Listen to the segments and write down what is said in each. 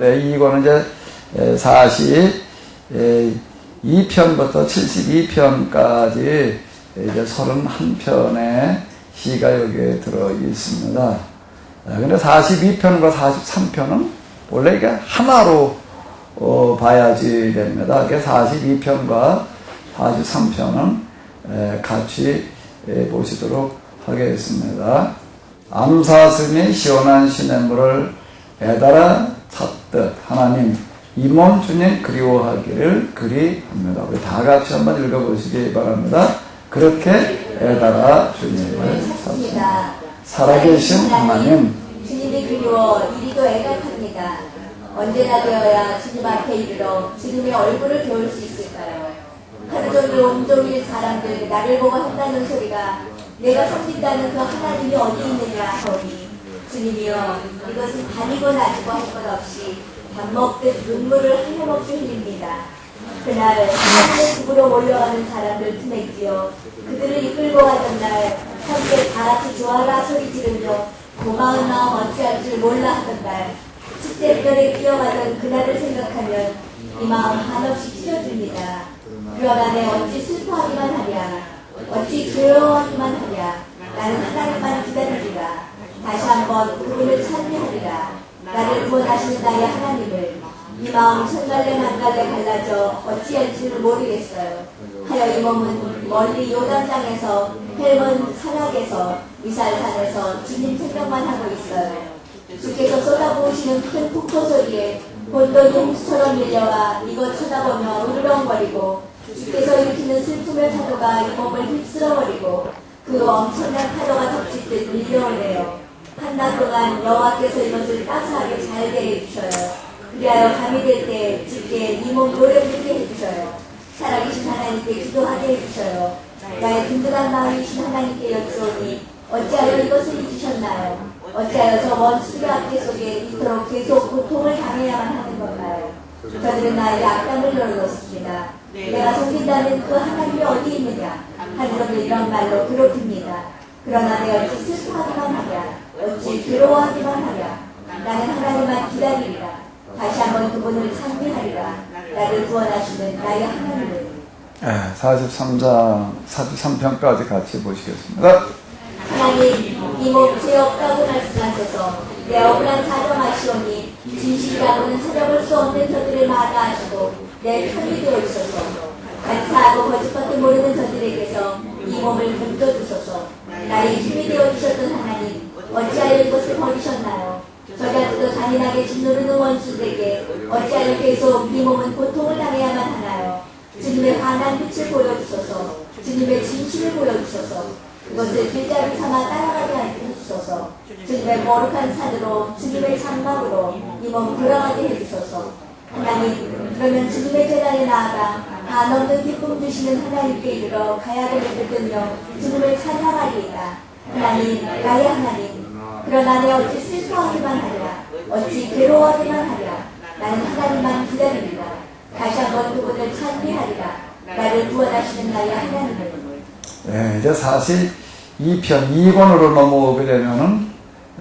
이거는 이제 42편부터 72편까지 이제 31편의 시가 여기에 들어 있습니다. 근데 42편과 43편은 원래 이게 하나로 봐야지 됩니다. 42편과 43편은 같이 보시도록 하겠습니다. 암사슴이 시원한 시냇물을 애달아 찾듯 하나님 이 몸 주님 그리워하기를 그리합니다. 우리 다 같이 한번 읽어보시기 바랍니다. 그렇게 애달아 주님을 찾습니다. 살아계신 하나님 주님이 그리워 이리도 애각합니다. 언제나 되어야 주님 앞에 이르러 주님의 얼굴을 배울 수 있을까요? 하루종일 온종일 사람들 나를 보고 한다는 소리가 내가 섬긴다는 그 하나님이 어디 있느냐 하오니 주님이여 이것은 밤이고 낮이고 할 것 없이 밥 먹듯 눈물을 하염없이 흘립니다. 그날 하나님의 집으로 몰려가는 사람들 틈에 끼어 그들을 이끌고 가던 날 함께 다같이 좋아라 소리 지르며 고마운 마음 어찌할 줄 몰라 하던 날 축제별에 뛰어가던 그날을 생각하면 이 마음 한없이 찢어집니다. 그러나내 어찌 슬퍼하기만 하랴 어찌 괴로워하기만 하랴 나는 하나님만 기다리리라. 다시 한번 그분을 찬미하리라. 나를 구원하시는 나의 하나님을 이 마음 천갈래 만갈래 갈라져 어찌할 줄 모르겠어요. 하여 이 몸은 멀리 요단강에서 헬몬 산악에서 이살산에서 주님 생각만 하고 있어요. 주께서 쏟아부으시는 큰 폭포 소리에 혼돈이 홍수처럼 밀려와 이곳 쳐다보며 으르렁거리고 주께서 일으키는 슬픔의 파도가 이 몸을 휩쓸어버리고 그 엄청난 파도가 덮칠 듯 밀려오네요. 한낮 동안 여호와께서 이것을 따스하게 잘 되게 해주셔요. 그리하여 밤이 될 때 주께 이 몸 노래 부르게 해주셔요. 살아계신 하나님께 기도하게 해주셔요. 나의 든든한 마음이신 하나님께 여쭈오니 어찌하여 이것을 잊으셨나요? 어찌하여 저 원수의 앞에 속에 이토록 계속 고통을 당해야만 하는 건가요? 저들은 나의 악담을 열어놓습니다. 내가 섬긴다는 그 하나님이 어디 있느냐? 하늘은 이런 말로 괴롭힙니다. 그러나 내 어찌 슬퍼하기만 하랴 어찌 괴로워하기만 하랴 나는 하나님만 기다리리라. 다시 한번 그분을 찬미하리라. 나를 구원하시는 나의 하나님을. 43편까지 같이 보시겠습니다. 하나님 이 몸 죄 없다고 말씀하셔서 내 억울한 사정하시오니 진실이라고는 찾아볼 수 없는 저들을 마다하시고 내 편이 되어주셔서 간사하고 거짓밖에 모르는 저들에게서 이 몸을 묻어주소서. 나의 힘이 되어주셨던 하나님 어찌하여 이것을 버리셨나요? 저자들도 잔인하게 짓누르는 원수들에게 어찌하여 계속 이 몸은 고통을 당해야만 하나요? 주님의 환한 빛을 보여주소서. 주님의 진실을 보여주소서. 그것을 길잡이 삼아 따라가게 해주소서. 주님의 거룩한 산으로 주님의 장막으로 이 몸 돌아가게 해주소서. 하나님 그러면 주님의 제단에 나아가 한없는 기쁨 주시는 하나님께 이르러 가야금을 들으며 주님을 찬양하리이다. 하나님 나의 하나님 그러나 내 어찌 슬퍼하기만 하랴 어찌 괴로워하기만 하랴 나는 하나님만 기다리리라. 다시 한번 그분을 찬미하리라. 나를 구원하시는 나의 하나님을. 이제 42편 2권으로 넘어오게 되면은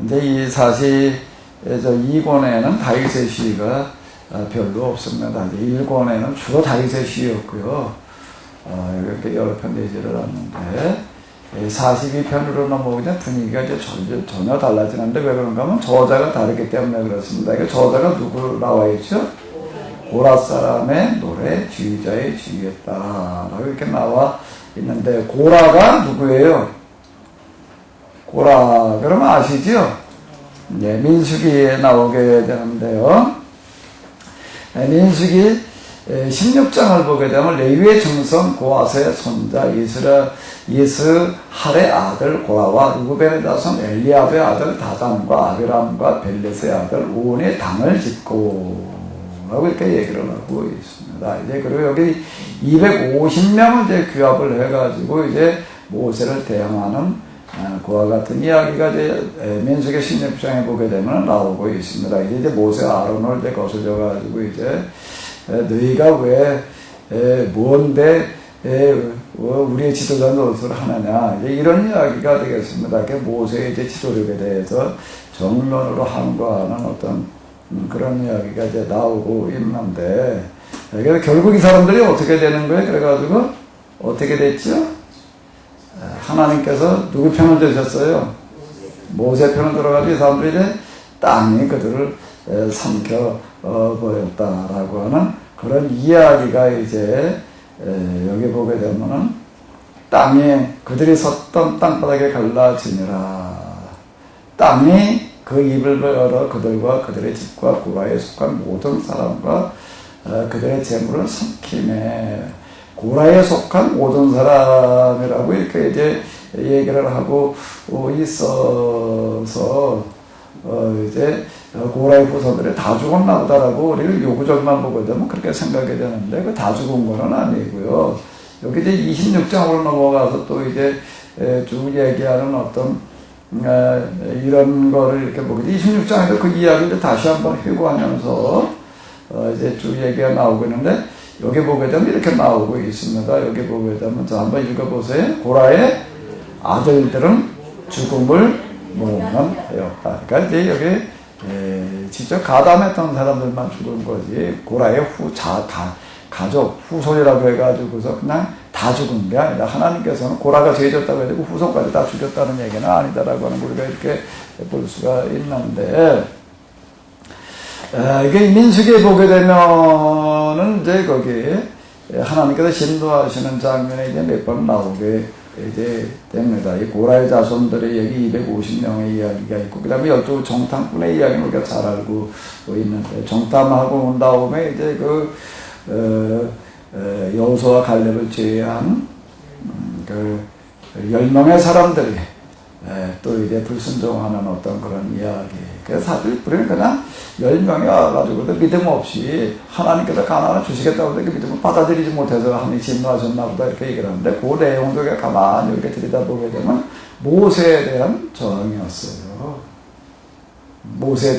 이제 이 42권에는 다윗의 시가 별로 없습니다. 1권에는 주로 다윗의 시였고요. 이렇게 여러 편 되지를 않는데 42편으로 넘어오게 되면 분위기가 이제 전혀 달라지는데 왜 그런가 하면 저자가 다르기 때문에 그렇습니다. 이게 저자가 누구 나와 있죠? 고라 사람의 노래 지휘자의 지휘했다라고 이렇게 나와 있는데 고라가 누구예요? 고라 그러면 아시죠? 민수기에 나오게 되는데요. 민수기 16장을 보게 되면 레위의 증손 고아스의 손자 이스할의 아들 고라와 루벤의 자손 엘리압의 아들 다단과 아비람과 벨렛의 아들 오온의 당을 짓고 라고 이렇게 얘기를 하고 있습니다. 이제 그리고 여기 250명을 이제 규합을 해가지고 이제 모세를 대항하는 그와 같은 이야기가 이제 민수기 16장에 보게 되면 나오고 있습니다. 이제 모세와 아론을 이제 거슬려가지고 이제 너희가 왜 뭔데 우리의 지도자 노릇을 하느냐 이제 이런 이야기가 되겠습니다. 모세의 이제 지도력에 대해서 정면으로 항거하는 어떤 그런 이야기가 이제 나오고 있는데, 그래서 결국 이 사람들이 어떻게 되는 거예요? 그래가지고 어떻게 됐죠? 하나님께서 누구 편을 드셨어요? 모세 편을 들어가지고 이 사람들이 이제 땅이 그들을 삼켜 버렸다라고 하는 그런 이야기가 이제 여기 보게 되면은 땅이 그들이 섰던 땅바닥에 갈라지니라. 땅이 그 입을 열어 그들과 그들의 집과 고라에 속한 모든 사람과 그들의 재물을 삼키네. 고라에 속한 모든 사람이라고 이렇게 이제 얘기를 하고 있어서 이제 고라의 후손들이 다 죽었나 보다라고 우리는 요구절만 보게 되면 그렇게 생각이 되는데 그 다 죽은 거는 아니고요. 여기 이제 26장으로 넘어가서 또 이제 쭉 얘기하는 어떤 이런 거를 이렇게 보게 돼. 26장에도 그 이야기를 다시 한번 회고하면서 이제 쭉 얘기가 나오고 있는데 여기 보게 되면 이렇게 나오고 있습니다. 여기 보게 되면 자 한번 읽어보세요. 고라의 아들들은 죽음을 모면하였다. 그러니까 이제 여기 직접 가담했던 사람들만 죽은 거지 고라의 가족 후손이라고 해가지고서 그냥 다 죽은 게 아니라 하나님께서는 고라가 죄졌다고 해가지고 후손까지 다 죽였다는 얘기는 아니다라고 하는 우리가 이렇게 볼 수가 있는데 이게 민수기에 보게 되면은 이제 거기 하나님께서 진노하시는 장면에 이제 몇 번 나오게 이제 됩니다. 이 고라의 자손들의 여기 250명의 이야기가 있고, 그 다음에 12 정탐꾼의 이야기는 우리가 잘 알고 있는데, 정탐하고 온 다음에 이제 여호수아와 갈렙을 제외한 그 10명의 사람들이 또 이제 불순종하는 어떤 그런 이야기. 그래서 사실 우리는 그냥 10명이 와가지고도 믿음 없이 하나님께서 가나안을 주시겠다고 해서 그 믿음을 받아들이지 못해서 하나님이 진노하셨나 보다 이렇게 얘기를 하는데 그 내용도 가만히 이렇게 들여다보게 되면 모세에 대한 저항이었어요. 모세에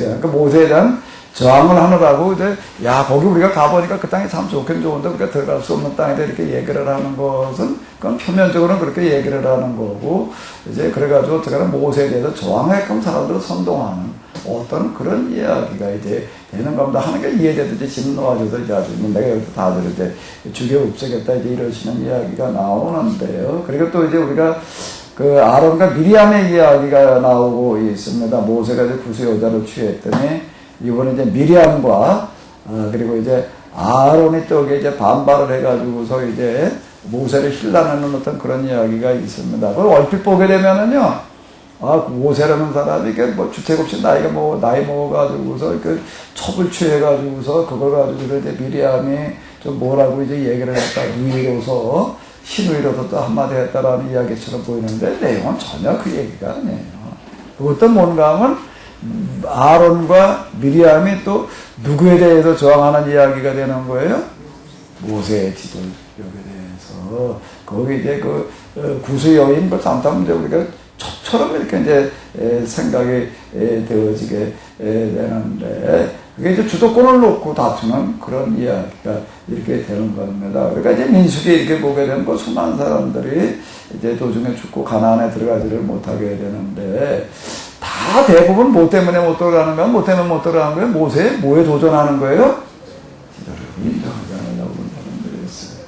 대한 저항을 하느라고 이제 야 거기 우리가 가보니까 그 땅이 참 좋긴 좋은데 우리가 들어갈 수 없는 땅인데 이렇게 얘기를 하는 것은 그건 표면적으로는 그렇게 얘기를 하는 거고 이제 그래가지고 어떻게 하면 모세에 대해서 저항하게끔 사람들을 선동하는 어떤 그런 이야기가 이제 되는 겁니다. 하는 게 이해되듯이 진노하셔서 이제 아주 내가 여기서 다들 이제 죽여 없애겠다 이제 이러시는 이야기가 나오는데요. 그리고 또 이제 우리가 그 아론과 미리암의 이야기가 나오고 있습니다. 모세가 이제 구수 여자를 취했더니 이번에 이제 미리암과 그리고 이제 아론이 또 이제 반발을 해가지고서 이제 모세를 힐난하는 어떤 그런 이야기가 있습니다. 그걸 얼핏 보게 되면은요, 모세라는 사람이 이게 뭐 주책 없이 나이 먹어가지고서 이렇게 첩을 취해가지고서 그걸 가지고 이제 미리암이 좀 뭐라고 이제 얘기를 했다, 누이로서 신우이로서 또 한마디 했다라는 이야기처럼 보이는데 내용은 전혀 그 얘기가 아니에요. 그것도 뭔가 하면 아론과 미리암이 또 누구에 대해서 저항하는 이야기가 되는 거예요? 모세의 지도력에 대해서. 거기 이제 그 구수 여인 그 잠깐 이제 우리가 첩처럼 이렇게 이제 생각이 되어지게 되는데 그게 이제 주도권을 놓고 다투는 그런 이야기가 이렇게 되는 겁니다. 그러니까 이제 민수기 이렇게 보게 되면 그 수많은 사람들이 이제 도중에 죽고 가나안에 들어가지를 못하게 되는데 다 대부분 뭐 때문에 못 들어가는 거야? 뭐 때문에 못 들어가는 거야? 뭐에 도전하는 거예요? 기도를 인정하지 않으려고 그런 사람들이 있어요.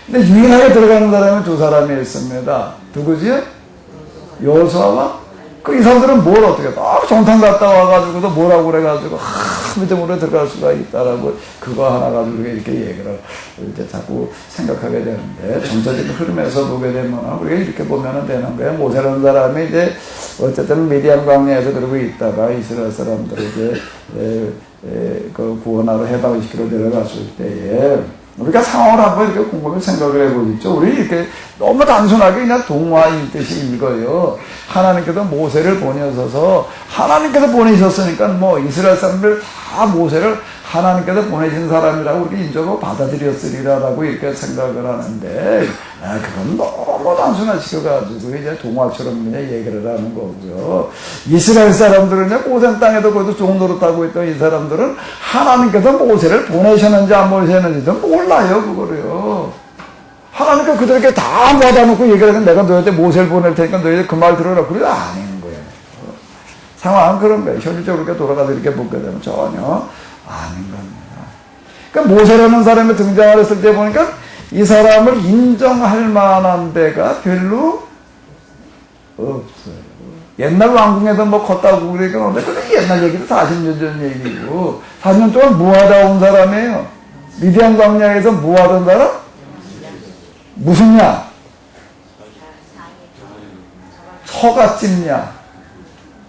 근데 유일하게 들어가는 사람은 두 사람이 있습니다. 누구지요? 여호수아와 이 사람들은 뭘 어떻게 정탐 갔다 와가지고도 뭐라고 그래가지고 믿음으로 들어갈 수가 있다라고 그거 하나 가지고 이렇게 얘기를 이제 자꾸 생각하게 되는데 전체적인 흐름에서 보게 되면 우리가 이렇게 보면 되는 거예요. 모세라는 사람이 이제 어쨌든 미디안 광야에서 그러고 있다가 이스라엘 사람들을 이제 그 구원하러 해방시키러 내려갔을 때에 우리가 상황을 한번 이렇게 곰곰이 생각을 해보겠죠. 우리 이렇게 너무 단순하게 그냥 동화인 뜻이 이거예요. 하나님께서 모세를 보내셔서 하나님께서 보내셨으니까 뭐 이스라엘 사람들 다 모세를 하나님께서 보내신 사람이라고 우리 인정하고 받아들였으리라고 이렇게 생각을 하는데 그건 너무 단순하시켜가지고 이제 동화처럼 그냥 얘기를 하는 거고요. 이스라엘 사람들은 고센 땅에도 거기도 좋은 노릇하고 있던 이 사람들은 하나님께서 모세를 보내셨는지 안 보내셨는지도 몰라요. 그거를요. 하나님께서 그들에게 다 모아다 놓고 얘기를 하면 내가 너희한테 모세를 보낼 테니까 너희들 그 말 들어라. 그래 아닌 거예요. 상황은 그런 거예요. 현실적으로 이렇게 돌아가서 이렇게 보게 되면 전혀 아닌 겁니다. 그러니까 모세라는 사람이 등장을 했을 때 보니까 이 사람을 인정할 만한 데가 별로 없어요. 옛날 왕궁에서 뭐 컸다고 그러니까 그게 옛날 얘기도 40년 전 얘기고 4년 동안 뭐 하다 온 사람이에요. 미디안 광야에서 뭐 하던 사람? 무슨 야? 처갓집냐?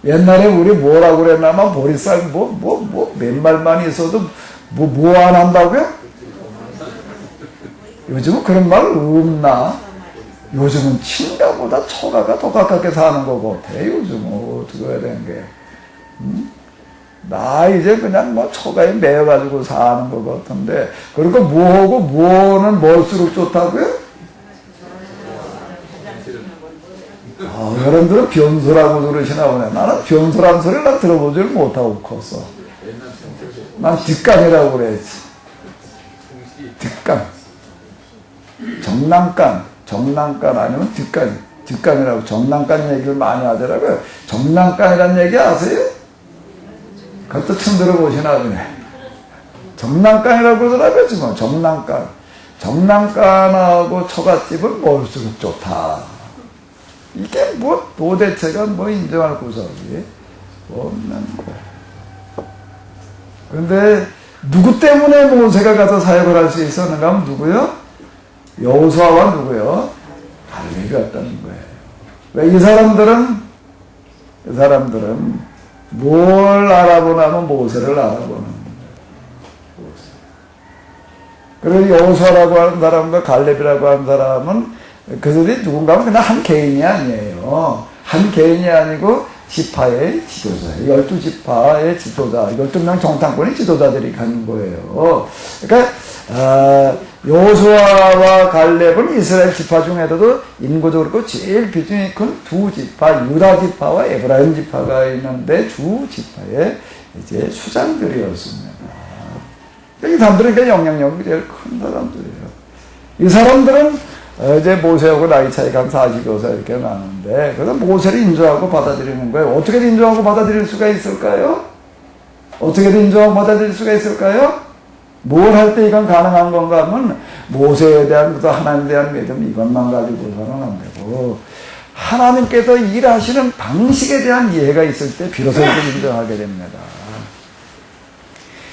옛날에 우리 뭐라고 그랬나만 보리쌀 맨말만 있어도 뭐 안 한다고요? 요즘은 그런 말 없나? 요즘은 친가보다 처가가 더 가깝게 사는 거 같아. 요즘은 어떻게 해야 되는 게. 나 이제 그냥 뭐 처가에 매여가지고 사는 것 같은데, 그러니까 뭐하고 뭐는 뭘수록 좋다고요? 여러분들은 변소라고 그러시나 보네. 나는 변소라는 소리를 난 들어보질 못하고 컸어. 난 뒷간이라고 그랬지. 뒷간. 정난간 아니면 뒷간이라고 정난간 얘기를 많이 하더라고요. 정난간이라는 얘기 아세요? 그것도 처음 들어보시나 보네. 정난간이라고 그러더라고요, 지금. 정난간. 정난간하고 처갓집은 뭘수록 좋다. 이게 뭐 도대체가 뭐 인정할 구석이 없는 거예요. 그런데 누구 때문에 모세가 가서 사역을 할 수 있었는가 하면 누구요? 여호수아와 누구요? 갈렙이 왔다는 거예요. 왜 이 사람들은 뭘 알아보냐면 모세를 알아보는 거예요. 그리고 여호수아라고 하는 사람과 갈렙이라고 하는 사람은 그들이 누군가 하면 그냥 한 개인이 아니에요. 한 개인이 아니고 지파의 지도자예요. 12지파의 지도자, 12명 정탐꾼의 지도자들이 가는 거예요. 그러니까 여호수아와 갈렙은 이스라엘 지파 중에서도 인구도 그렇고 제일 비중이 큰 두 지파, 유다 지파와 에브라임 지파가 있는데 주 지파의 이제 수장들이었습니다. 이 사람들은 그러니까 영향력이 제일 큰 사람들이에요. 이 사람들은 이제 모세하고 나이 차이가 한 40여 살 이렇게 나는데, 그래서 모세를 인정하고 받아들이는 거예요. 어떻게 인정하고 받아들일 수가 있을까요? 어떻게 인정하고 받아들일 수가 있을까요? 뭘 할 때 이건 가능한 건가 하면, 모세에 대한, 하나님에 대한 믿음, 이것만 가지고서는 안 되고, 하나님께서 일하시는 방식에 대한 이해가 있을 때 비로소 이걸 인정하게 됩니다.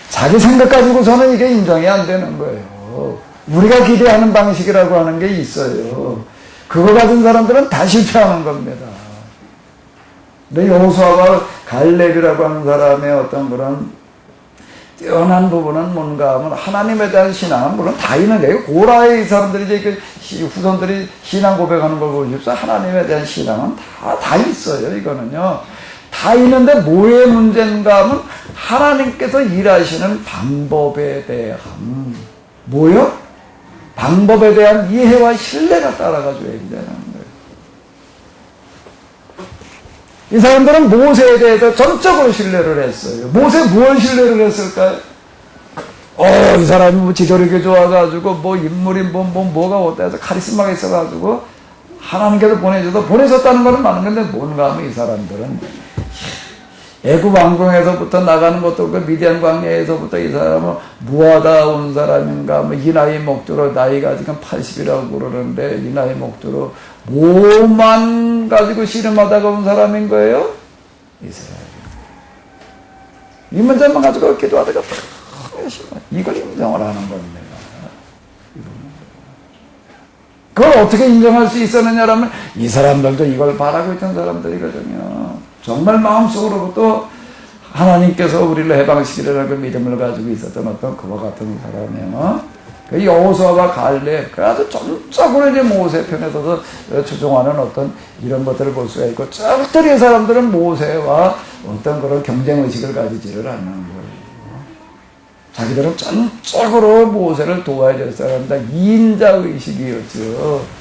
자기 생각 가지고서는 이게 인정이 안 되는 거예요. 우리가 기대하는 방식이라고 하는 게 있어요. 그거 가진 사람들은 다 실패하는 겁니다. 근데 여호수아와 갈렙이라고 하는 사람의 어떤 그런 뛰어난 부분은 뭔가 하면 하나님에 대한 신앙은 물론 다 있는 거예요. 고라의 사람들이 이제 후손들이 신앙 고백하는 걸 보십시오. 하나님에 대한 신앙은 다 있어요. 이거는요. 다 있는데 뭐의 문제인가 하면 하나님께서 일하시는 방법에 대한 뭐요? 방법에 대한 이해와 신뢰가 따라가줘야 된다는 거예요. 이 사람들은 모세에 대해서 전적으로 신뢰를 했어요. 모세 뭘 신뢰를 했을까요? 이 사람이 뭐 지도력이 좋아가지고, 뭐 인물이 뭐가 어때서 카리스마가 있어가지고, 하나님께서 보내셨다는 거는 많은 건데, 뭔가 하면 이 사람들은 애굽 왕궁에서부터 나가는 것도 그 미디안 광야에서부터 이 사람은 무하다 온 사람인가, 뭐 이 나이 목조로, 나이가 지금 80이라고 그러는데, 이 나이 목조로 뭐만 가지고 씨름하다가 온 사람인 거예요? 이스라엘. 이 문제만 가지고 기도하다가 이걸 인정을 하는 겁니다. 그걸 어떻게 인정할 수 있었느냐라면 이 사람들도 이걸 바라고 있던 사람들이거든요. 정말 마음속으로부터 하나님께서 우리를 해방시키려는 믿음을 가지고 있었던 어떤 그와 같은 사람이에요. 그 여호수아와 갈렙, 아주 전적으로 이제 모세 편에서도 추종하는 어떤 이런 것들을 볼 수가 있고, 절대로 이 사람들은 모세와 어떤 그런 경쟁의식을 가지지를 않는 거예요. 자기들은 전적으로 모세를 도와야 될 사람이다. 이인자의식이었죠.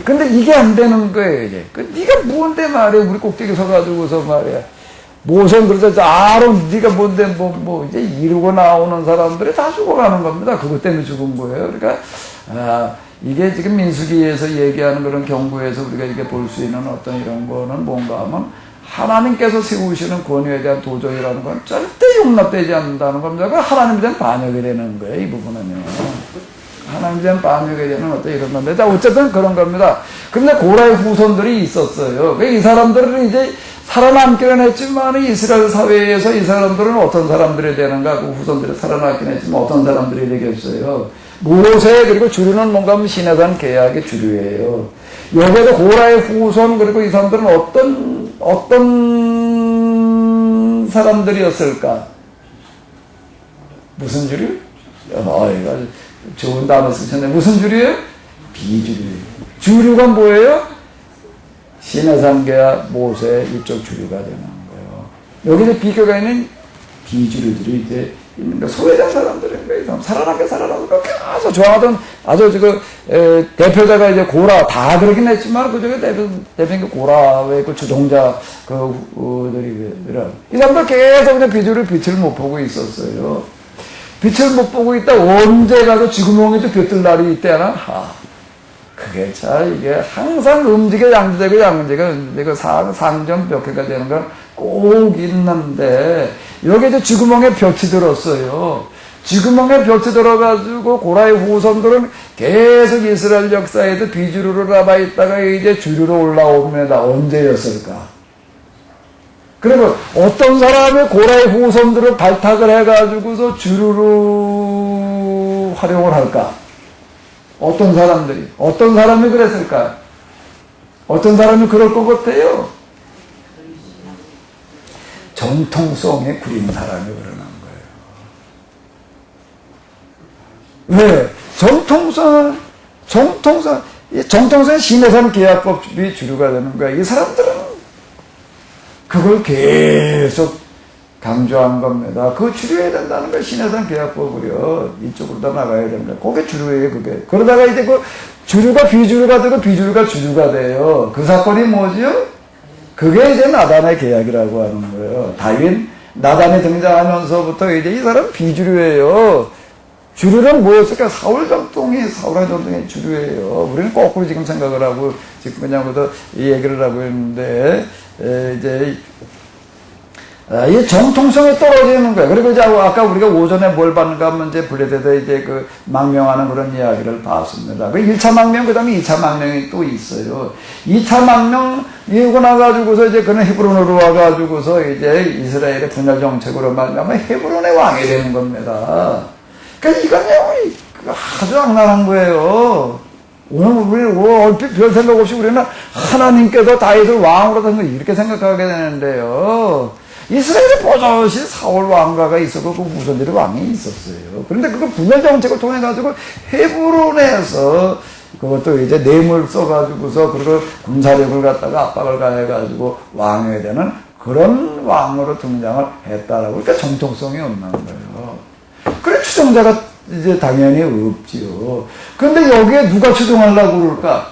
근데 이게 안 되는 거예요, 이제. 네가 뭔데 말이야. 우리 꼭대기 서가지고서 말이야. 모세는 그러자, 아론, 네가 뭔데, 이제 이루고 나오는 사람들이 다 죽어가는 겁니다. 그것 때문에 죽은 거예요. 그러니까, 이게 지금 민수기에서 얘기하는 그런 경고에서 우리가 이렇게 볼 수 있는 어떤 이런 거는 뭔가 하면, 하나님께서 세우시는 권위에 대한 도전이라는 건 절대 용납되지 않는다는 겁니다. 그 하나님에 대한 반역이 되는 거예요, 이 부분은요. 하나님에 대한 반역이 되는 어떤 이런 건데. 자, 어쨌든 그런 겁니다. 근데 고라의 후손들이 있었어요. 이 사람들은 이제 살아남기는 했지만 이스라엘 사회에서 이 사람들은 어떤 사람들이 되는가, 그 후손들이 살아남긴 했지만 어떤 사람들이 되겠어요. 모세 그리고 주류는 뭔가 하면 시내산 계약의 주류예요. 여기에도 고라의 후손 그리고 이 사람들은 어떤 사람들이었을까? 무슨 주류? 이거 좋은 단어 쓰셨네. 무슨 주류예요? 비주류예요. 주류가 뭐예요? 시내산 계약 모세 이쪽 주류가 되는 거예요. 여기서 비교가 있는 비주류들이 이제 있는 거 소외된 사람들인 거예요. 살아나게 살아나고 계속 좋아하던 아주 대표자가 이제 고라 다 그러긴 했지만 그 중에 대표인 게 고라의 그 주동자 이 사람들 계속 그냥 빛을 못 보고 있었어요. 빛을 못 보고 있다 언제 가서 지구멍에도 볕들 날이 있대나? 그게 참 이게 항상 음직에 양지되고 상전벽해가 되는 건 꼭 있는데 여기 이제 쥐구멍에 볕이 들었어요. 쥐구멍에 볕이 들어가지고 고라의 후손들은 계속 이스라엘 역사에도 비주류로 남아있다가 이제 주류로 올라옵니다. 언제였을까? 그리고 어떤 사람이 고라의 후손들을 발탁을 해가지고서 주류로 활용을 할까? 어떤 사람이 그랬을까? 어떤 사람이 그럴 것 같아요? 정통성에 구린 사람이 그러는 거예요. 왜? 정통성의 시내산 계약법이 주류가 되는 거야. 이 사람들은 그걸 계속 강조한 겁니다. 그거 주류해야 된다는 거야. 시내산 계약법을요. 이쪽으로 다 나가야 되는 거야. 그게 주류예요, 그게. 그러다가 이제 그 주류가 비주류가 되고 비주류가 주류가 돼요. 그 사건이 뭐지요? 그게 이제 나단의 계약이라고 하는 거예요. 나단이 등장하면서부터 이제 이 사람은 비주류예요. 주류는 뭐였을까? 사울의 전통이 주류예요. 우리는 거꾸로 지금 생각을 하고, 지금 그냥부터 이 얘기를 하고 있는데, 이제, 이 정통성이 떨어지는 거예요. 그리고 이제 아까 우리가 오전에 뭘 봤는가 하면 이제 블레드에다 이제 그 망명하는 그런 이야기를 봤습니다. 그 1차 망명, 그 다음에 2차 망명이 또 있어요. 2차 망명 이고 나가지고서 이제 그는 헤브론으로 와가지고서 이제 이스라엘의 분열 정책으로 말하면 헤브론의 왕이 되는 겁니다. 그러니까 이건 아주 악랄한 거예요. 오늘 우리 얼핏 별 생각 없이 우리는 하나님께서 다윗을 왕으로 된 거 이렇게 생각하게 되는데요. 이스라엘에 버젓이 사울 왕가가 있었고 그 후손들이 왕이 있었어요. 그런데 그거 분열 정책을 통해 가지고 헤브론에서 그것도 이제 뇌물 써가지고서 그리고 군사력을 갖다가 압박을 가해가지고 왕이 되는 그런 왕으로 등장을 했다라고. 그러니까 정통성이 없는 거예요. 그래 추종자가 이제 당연히 없지요. 그런데 여기에 누가 추종하려고 그럴까?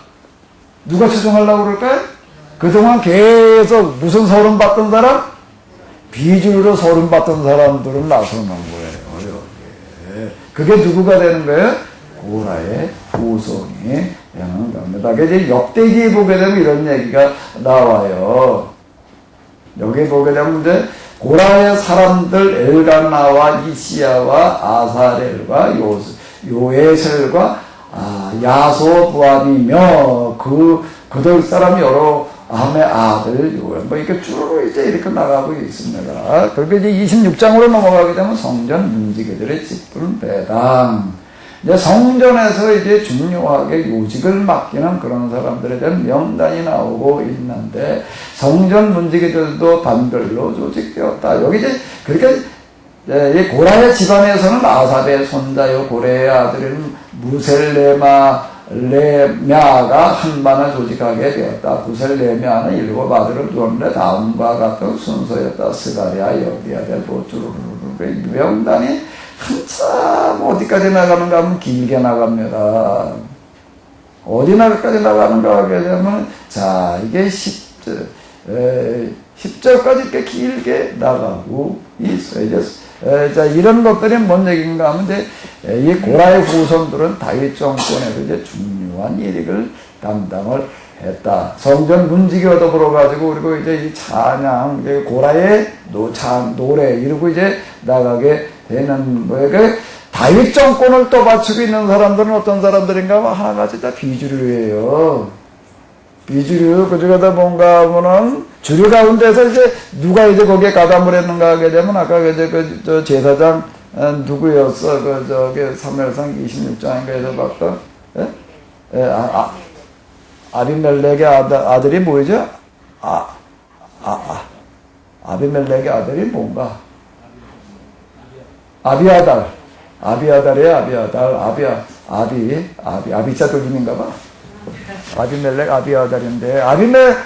그동안 계속 무슨 서름 받던 사람? 비주류로 서름 받던 사람들은 나서는 거예요. 그게 누구가 되는 거예요? 고라의 후손이 되는 겁니다. 이제 역대기에 보게 되면 이런 얘기가 나와요. 여기 보게 되면 이제 고라의 사람들 엘간나와 이시야와 아사렐과 요에셀과 야소부암이며 그들 사람 여러 암의 아들 요엘 이렇게 쭉 이렇게 나가고 있습니다. 그리고 이제 26장으로 넘어가게 되면 성전 문지기들의 짚은 배당. 이제 성전에서 이제 중요하게 요직을 맡기는 그런 사람들에 대한 명단이 나오고 있는데 성전 문지기들도 반별로 조직되었다. 여기 이제 그렇게 이 고라의 집안에서는 아삽의 손자요 고레의 아들인 무셀레마가 한 반을 조직하게 되었다. 무셀레마는 7 아들을 두었는데 다음과 같은 순서였다. 스가랴, 여비아델, 보투르르르 명단이 한참 어디까지 나가는가 하면 길게 나갑니다. 어디까지 나가는가 하게 되면 자 이게 10절까지 이렇게 길게 나가고 있어요. 자 이런 것들이 뭔 얘기인가 하면 이제 이 고라의 후손들은 다윗 정권에서 이제 중요한 일을 담당을 했다. 성전 문지기와 더불어 가지고 그리고 이제 이 찬양, 이제 고라의 노래 이러고 이제 나가게 되는 거예요. 그 다윗 정권을 또 바치고 있는 사람들은 어떤 사람들인가 하면 하나같이 다 비주류예요. 비주류, 그중에다 뭔가 하면은 주류 가운데서 이제 누가 이제 거기에 가담을 했는가 하게 되면 아까 이제 저 제사장 누구였어? 사무엘상 26장인가에서 봤던 아비멜렉의 아들이 뭐죠? 아비멜렉의 아들이 뭔가? 아비아달이에요. 아비자 돌림인가 봐. 아비멜렉 아비아달인데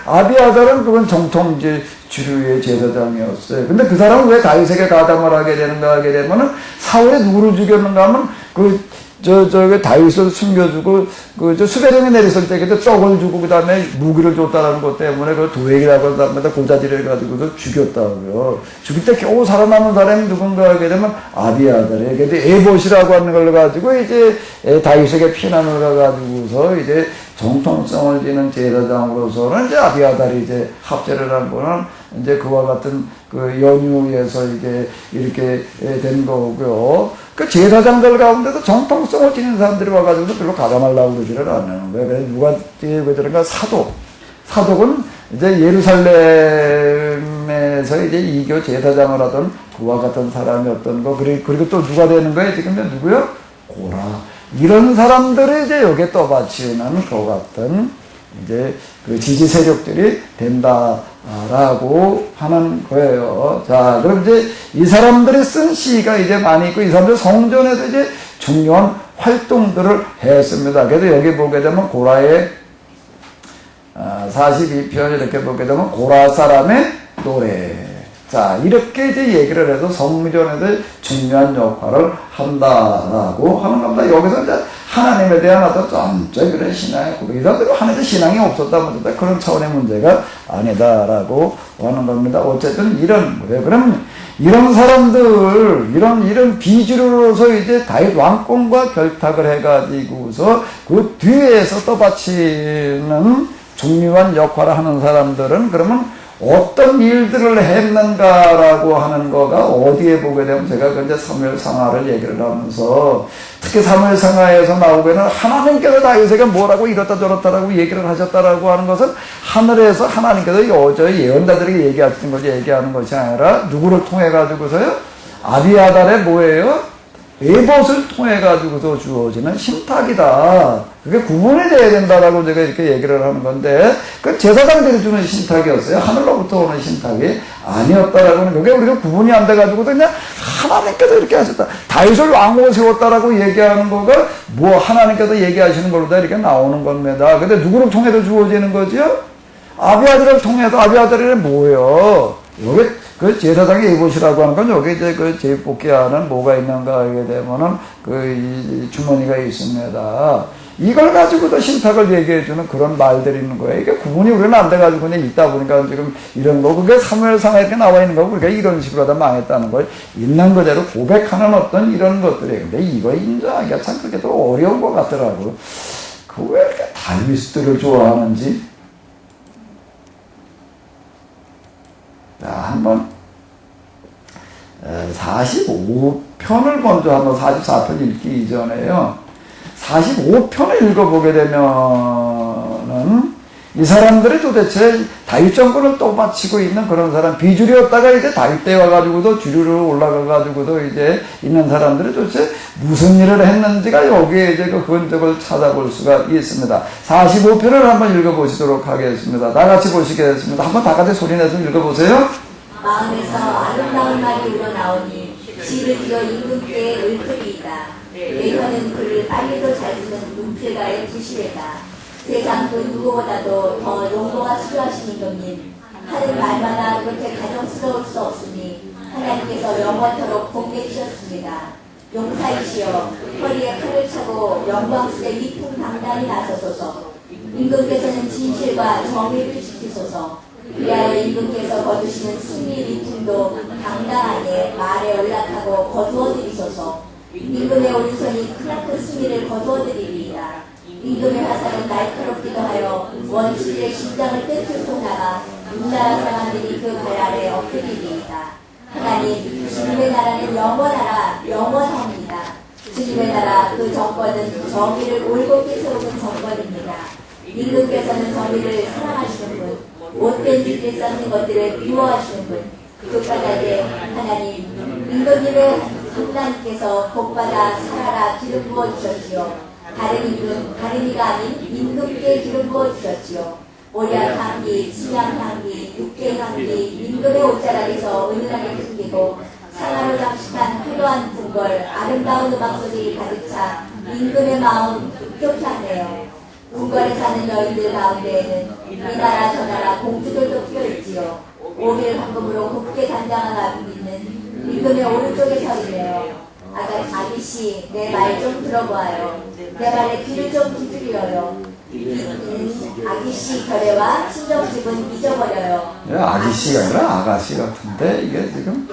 아비아달은 그건 정통 이제 주류의 제사장이었어요. 근데 그 사람은 왜 다윗에게 가담을 하게 되는가 하게 되면은 사울이 누구를 죽였는가 하면 다윗을 숨겨주고, 수배령이 내렸을 때, 그때 떡을 주고, 그 다음에 무기를 줬다는 것 때문에, 그 도액이라고 하다 고자질을 해가지고도 죽였다고요. 죽일 때 겨우 살아남은 사람이 누군가 하게 되면 아비아달이에요. 근데 에봇이라고 하는 걸 가지고, 이제 다윗에게 피난을 가가지고서, 이제 정통성을 지닌 제사장으로서는 이제 아비아달이 이제 합제를 한 거는, 이제 그와 같은 그 연유에서 이제 이렇게 된 거고요. 그 제사장들 가운데도 정통성을 지닌 사람들이 와가지고 별로 가담하려고 그러지를 않아요. 왜 그래? 누가 그러는가? 사독은 이제 예루살렘에서 이제 이교 제사장을 하던 그와 같은 사람이었던 거. 그리고 또 누가 되는 거예요? 지금 누구요? 고라. 이런 사람들이 이제 여기에 떠받치는 그 같은 이제 그 지지 세력들이 된다라고 하는 거예요. 자, 그럼 이제 이 사람들이 쓴 시가 이제 많이 있고, 이 사람들 성전에서 이제 중요한 활동들을 했습니다. 그래서 여기 보게 되면 고라의 42편 이렇게 보게 되면 고라 사람의 노래. 자, 이렇게 이제 얘기를 해서 성전에서 중요한 역할을 한다라고 하는 겁니다. 여기서 이제 하나님에 대한 어떤 전적인 신앙의 고백. 이 사람들은 하나님의 신앙이 없었다, 그런 차원의 문제가 아니다라고 하는 겁니다. 어쨌든 이런 거예요. 그럼 이런 사람들, 이런 비주류로서 이제 다윗 왕권과 결탁을 해가지고서 그 뒤에서 떠받치는 중요한 역할을 하는 사람들은 그러면 어떤 일들을 했는가라고 하는 거가 어디에 보게 되면 제가 이제 사무엘상하를 얘기를 하면서 특히 사무엘상하에서 나오게는 하나님께서 다윗에게 뭐라고 이렇다 저렇다라고 얘기를 하셨다라고 하는 것은 하늘에서 하나님께서 여저희 예언자들에게 얘기하는 것이 아니라 누구를 통해 가지고서요? 아비아달의 뭐예요? 에봇을 통해 가지고서 주어지는 신탁이다. 그게 구분이 돼야 된다라고 제가 이렇게 얘기를 하는 건데, 그 제사장들이 주는 신탁이었어요. 하늘로부터 오는 신탁이 아니었다라고 하는, 그게 우리가 구분이 안 돼가지고 그냥 하나님께서 이렇게 하셨다. 다윗을 왕으로 세웠다라고 얘기하는 거가 뭐 하나님께서 얘기하시는 걸로 다 이렇게 나오는 겁니다. 근데 누구를 통해서 주어지는 거죠? 아비아들을 통해서. 아비아들이 뭐예요? 여기 그 제사장의 에봇이라고 하는 건 여기 이제 그 제복기하는 뭐가 있는가 하게 되면은 이 주머니가 있습니다. 이걸 가지고도 신탁을 얘기해주는 그런 말들이 있는 거예요. 이게 구분이 우리는 안 돼가지고 그냥 있다 보니까 지금 이런 거, 그게 사무엘상에 이렇게 나와 있는 거고, 우리가 이런 식으로 하다 망했다는 걸 있는 그대로 고백하는 어떤 이런 것들이에요. 근데 이거 인정하기가 참 그렇게 또 어려운 것 같더라고. 그 왜 이렇게 다윗들을 좋아하는지. 자, 한번 45편을 먼저 한번 44편 읽기 이전에요. 45편을 읽어보게 되면은 이 사람들이 도대체 다윗 정권을 또 바치고 있는 그런 사람, 비주류였다가 이제 다윗 때 와가지고도 주류로 올라가가지고도 이제 있는 사람들이 도대체 무슨 일을 했는지가 여기에 이제 그 흔적을 찾아볼 수가 있습니다. 45편을 한번 읽어보시도록 하겠습니다. 다 같이 보시겠습니다. 한번 다 같이 소리내서 읽어보세요. 마음에서 아름다운 말이 우러나오니 지를 이어 임금께 을끌이이다. 내 혀는 그를 빨리도 잘 쓰는 눈필가의 부시래다. 세상 그 누구보다도 더 용모가 수려하신 임금님, 하는 말마다 그렇게 가정스러울 수 없으니 하나님께서 영원토록 복되시었습니다. 용사이시여 허리에 칼을 차고 영광스레 위풍당당히 나서소서. 임금께서는 진실과 정의를 지키소서. 그리하여 임금께서 거두시는 승리 위풍도 당당하게 말에 올라타고 거두어드리소서. 임금의 오른손이 크나큰 승리를 거두어드리리이다. 임금의 화살은 날카롭기도 하여 원수의 심장을 꿰뚫고 나가 문나라 사람들이 그 발 아래 엎드리리이다. 하나님, 주님의 나라는 영원하라 영원합니다. 주님의 나라 그 정권은 정의를 올곧게 세우는 정권입니다. 임금께서는 정의를 사랑하시는 분, 못된 일에 쌓는 것들을 미워하시는 분, 그까지 하나님, 임금님의 하나님께서 복받아 살아라 기름 부어 주셨지요. 다른 이가 아닌 임금께 기름 부어 주셨지요. 오략 향기, 치양 향기, 육개 향기, 임금의 옷자락에서 은은하게 풍기고 상하로 장식한 화려한 궁궐, 아름다운 음악소리 가득 차 임금의 마음 흡족해 하네요. 궁궐에 사는 여인들 가운데에는 이 나라 저 나라 공주들도 피어있지요. 오밀 황금으로 곱게 단장한 아비 있는 임금의 오른쪽에 서 있네요. 아기씨, 내 말 좀 들어보아요. 내 말에 귀를 좀 기울여요. 아기씨 결례와 친정집은 잊어버려요. 아기씨가 아니라 아가씨 같은데 이게 지금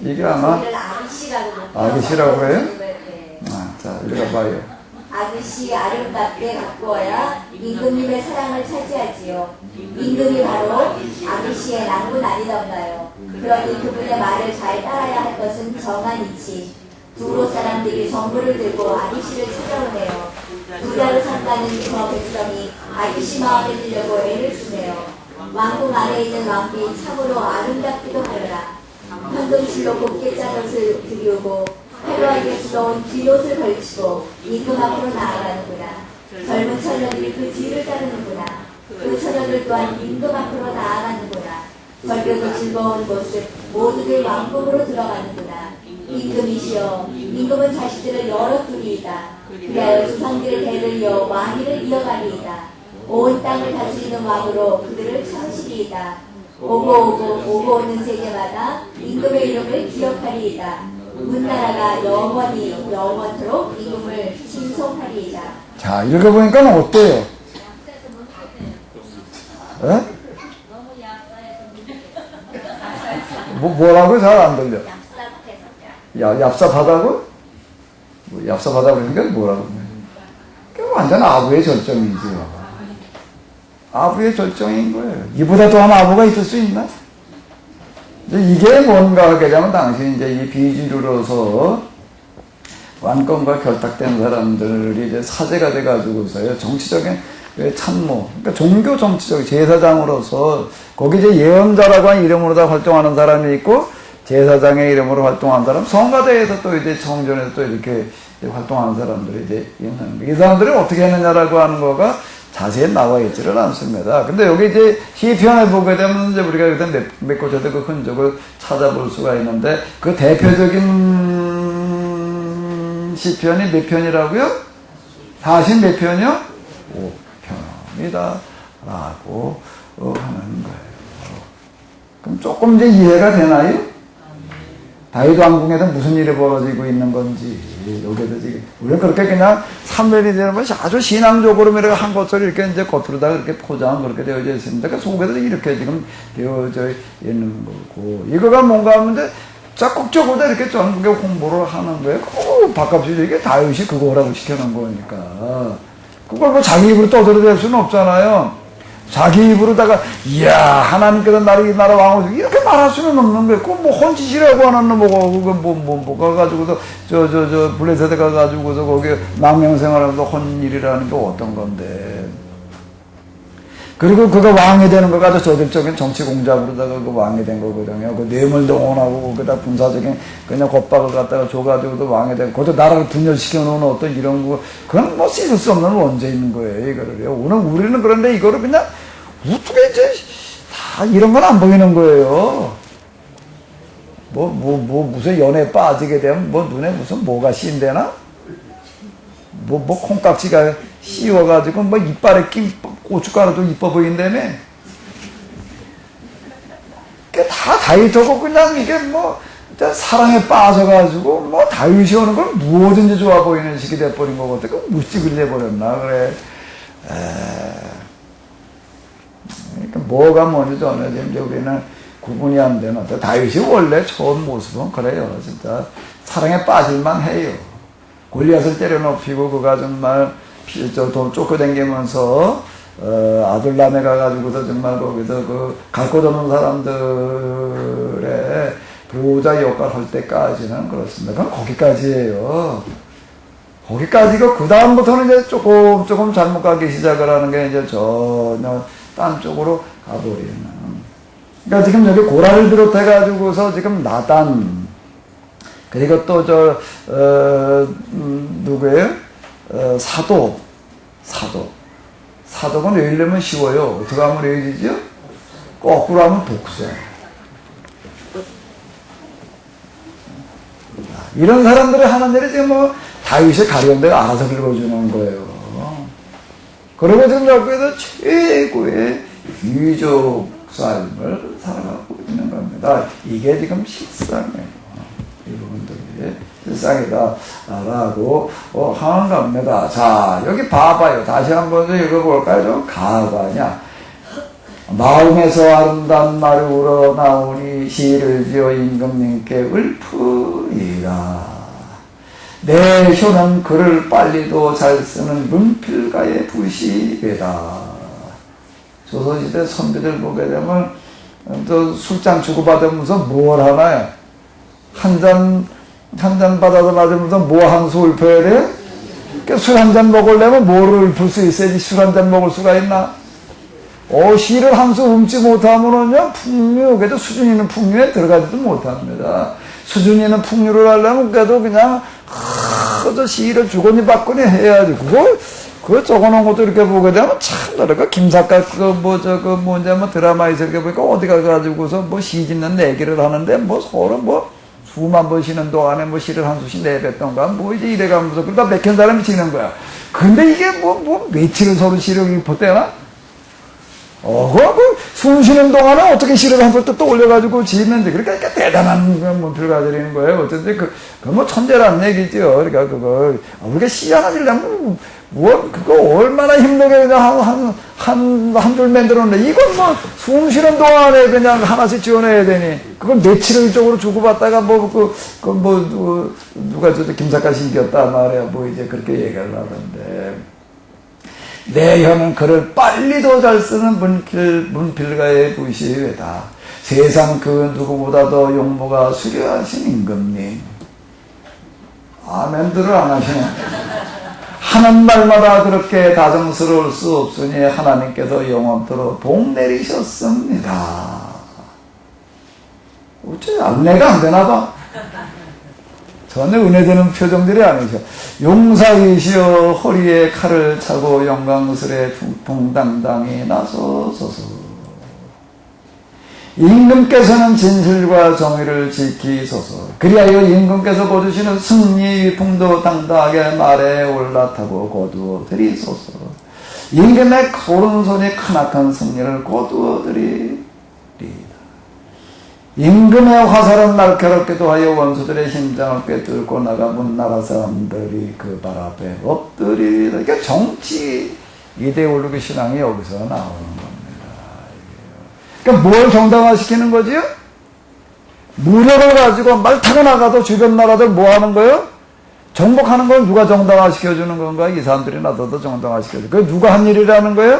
이게 아마 아기씨라고 해요? 자 읽어봐요. 아기씨 아름답게 가꾸어야 임금님의 사랑을 차지하지요. 임금이 바로 아기씨의 낭군 아니던가요. 그러니 그분의 말을 잘 따라야 할 것은 정한 이치. 두로 사람들이 정부를 들고 아기씨를 찾아오네요. 부자로 산다는 저 백성이 아기씨 마음에 들려고 애를 쓰네요. 왕궁 안에 있는 왕비 참으로 아름답기도 하여라. 현금실로 곱게 짠 옷을 들이우고 화려하게 수놓은 뒷옷을 걸치고 임금 앞으로 나아가는구나. 젊은 처녀들이 그 뒤를 따르는구나. 그 처녀들 또한 임금 앞으로 나아가는구나. 절벽의 즐거운 모습 모두들 왕궁으로 들어가는구나. 임금이시여, 임금은 자식들을 열어두리이다. 그리하여 조상들의 대를 이어 왕위를 이어가리이다. 온 땅을 다스리는 왕으로 그들을 참으시리이다. 오고 오는 세계마다 임금의 이름을 기억하리이다. 문나라가 영원토록 임금을 칭송하리이다. 자, 읽어보니까 어때요? 에? 뭐라고 잘 안 들려? 얍삽하다고? 얍삽하다고 그러니까 뭐라고? 그게 완전 아부의 절정이죠. 아부의 절정인 거예요. 이보다 더한 아부가 있을 수 있나? 이게 뭔가 하게 되면 당시 이제 이 비주류로서 왕권과 결탁된 사람들이 이제 사제가 돼가지고서요, 정치적인 참모, 그러니까 종교 정치적 제사장으로서 거기 이제 예언자라고 하는 이름으로 다 활동하는 사람이 있고, 제사장의 이름으로 활동하는 사람, 성가대에서 또 이제 청전에서 또 이렇게 활동하는 사람들이 이제 있는, 이 사람들이 어떻게 했느냐라고 하는 거가 자세히 나와 있지를 않습니다. 근데 여기 이제 시편을 보게 되면 이제 우리가 여기서 몇 곳에서 그 흔적을 찾아볼 수가 있는데, 그 대표적인 시편이 몇 편이라고요? 40 몇 편이요? 5편이다 라고 하는 거예요. 그럼 조금 이제 이해가 되나요? 다윗 왕궁에서 무슨 일이 벌어지고 있는 건지, 여기에서 지금, 우리는 그렇게 그냥 삼면이 되는 것이 아주 신앙적으로 한 것처럼 이렇게 이제 겉으로다가 이렇게 포장 그렇게 되어져 있습니다. 그 속에서 이렇게 지금 되어져 있는 거고, 이거가 뭔가 하면 적극적으로 이렇게 전국에 홍보를 하는 거예요. 바깥에서 이게 다윗이 그거라고 시켜놓은 거니까. 그걸 뭐 자기 입으로 떠들어댈 수는 없잖아요. 자기 입으로다가, 이야, 하나님께서 나를 이 나라 왕으로 이렇게 말할 수는 없는 거예요. 그거 뭐 헌짓이라고 하는 놈하고, 그거 가가지고서, 블레셋에 가가지고서 거기 망명생활하면서 헌일이라는 게 어떤 건데. 그리고 그가 왕이 되는 거 가지고 저질적인 정치 공작으로다가 그 왕이 된 거거든요. 그 뇌물 동원하고 거기다 분사적인 그냥 겁박을 갖다가 줘가지고도 왕이 되고, 그것도 나라를 분열시켜 놓은 어떤 이런 거, 그건 뭐 씻을 수 없는 원죄 있는 거예요, 이거를요. 우리는 그런데 이거를 그냥 어떻게 이제 다 이런 건 안 보이는 거예요. 무슨 연애에 빠지게 되면 눈에 무슨 뭐가 씌인대나? 콩깍지가 씌워가지고 이빨에 낀 고춧가루도 이뻐 보인다며. 그게 다 다윗하고 그냥 이게 사랑에 빠져가지고 다윗이 오는 건 무엇인지 좋아 보이는 식이 돼버린 거거든. 그 무식을 해버렸나 그래. 그러니까 뭐가 뭔지 저는 이제 우리는 구분이 안 되는. 다윗이 원래 처음 모습은 그래요. 진짜 사랑에 빠질만 해요. 골리앗을 때려눕히고 그가 정말 돈 쫓겨다니면서 아들남에 가가지고서 정말 거기서 그 갈 곳 없는 사람들의 보호자 역할 할 때까지는 그렇습니다. 그건 거기까지예요. 거기까지고 그 다음부터는 이제 조금 잘못 가기 시작을 하는 게 이제 전혀 딴 쪽으로 가버리는. 그러니까 지금 여기 고라를 비롯해가지고서 지금 나단, 그리고 또 누구예요? 사독은 외우려면 쉬워요. 어떻게 하면 외우지죠? 거꾸로 하면 독세. 이런 사람들이 하는 일이 지금 뭐 다윗의 가련대가 알아서 읽어주는 거예요. 그리고 지금 여기에서 최고의 유족 삶을 살아가고 있는 겁니다. 이게 지금 실상이에요. 이 부분들이 실상이다라고 하는 겁니다. 자, 여기 봐봐요. 다시 한번 좀 읽어볼까요? 좀 가관이야. 마음에서 아름다운 말이 우러나오니 시를 지어 임금님께 읊으리라. 내 혀는 글을 빨리도 잘 쓰는 문필가의 부시배다. 조선시대 선비들 보게 되면 또 술잔 주고받으면서 뭘 하나요? 한 잔 받아서 맞으면서 뭐 한 수 읊어야 돼요? 술 한 잔 먹으려면 뭐를 읊을 수 있어야지 술 한 잔 먹을 수가 있나? 시를 한 수 읊지 못하면은요, 그래도 수준 있는 풍류에 들어가지도 못합니다. 수준 있는 풍류를 하려면 그래도 그냥, 저 시를 주거니 받거니 해야지. 그거 적어놓은 것도 이렇게 보게 되면 참 다르까. 김사과 드라마에서 이렇게 보니까 어디 가가지고서 뭐 시 짓는 내기를 하는데 뭐 서로 수만 번 쉬는 동안에 시를 한 수씩 내뱉던가 이제 이래가면서 그러다 맥힌 사람이 지는 거야. 근데 이게 며칠을 서로 시를 읊었대나? 숨 쉬는 동안에 어떻게 시를 한 번 또 올려가지고 지는지. 그러니까 대단한 문필 가지는 거예요. 어쨌든 그건 천재라는 얘기죠. 그러니까 우리가 시 하나 지려면 그거 얼마나 힘들게 그냥 한 줄 만들었는데, 이건 숨 쉬는 동안에 그냥 하나씩 지어내야 되니, 그걸 며칠을 이쪽으로 주고받다가 누가 김사과 시기였다 말이야. 이제 그렇게 얘기를 하던데. 내 혀는 글을 빨리도 잘 쓰는 문필가의 부시회다. 세상 그 누구보다도 용모가 수려하신 임금님. 아멘들을 안 하시네. 하는 말마다 그렇게 다정스러울 수 없으니 하나님께서 영원토록 복 내리셨습니다. 어째 안내가 안 되나 봐. 전혀 은혜되는 표정들이 아니죠. 용사이시여 허리에 칼을 차고 영광스레 풍당당히 나서소서. 임금께서는 진실과 정의를 지키소서. 그리하여 임금께서 거두시는 승리 풍도 당당하게 말에 올라타고 거두어 드리소서. 임금의 오른손이 크나큰 승리를 거두어 드리리이다. 임금의 화살은 날카롭게도 하여 원수들의 심장을 꿰뚫고 나가 문나라 사람들이 그 발 앞에 엎드리리다. 그러니까 정치 이데올로기 신앙이 여기서 나오는 겁니다. 그러니까 뭘 정당화시키는 거지요? 무력을 가지고 말 타고 나가도 주변 나라들 뭐 하는 거예요? 정복하는 건 누가 정당화시켜주는 건가? 이 사람들이 나서도 정당화시켜줘. 그게 누가 한 일이라는 거예요?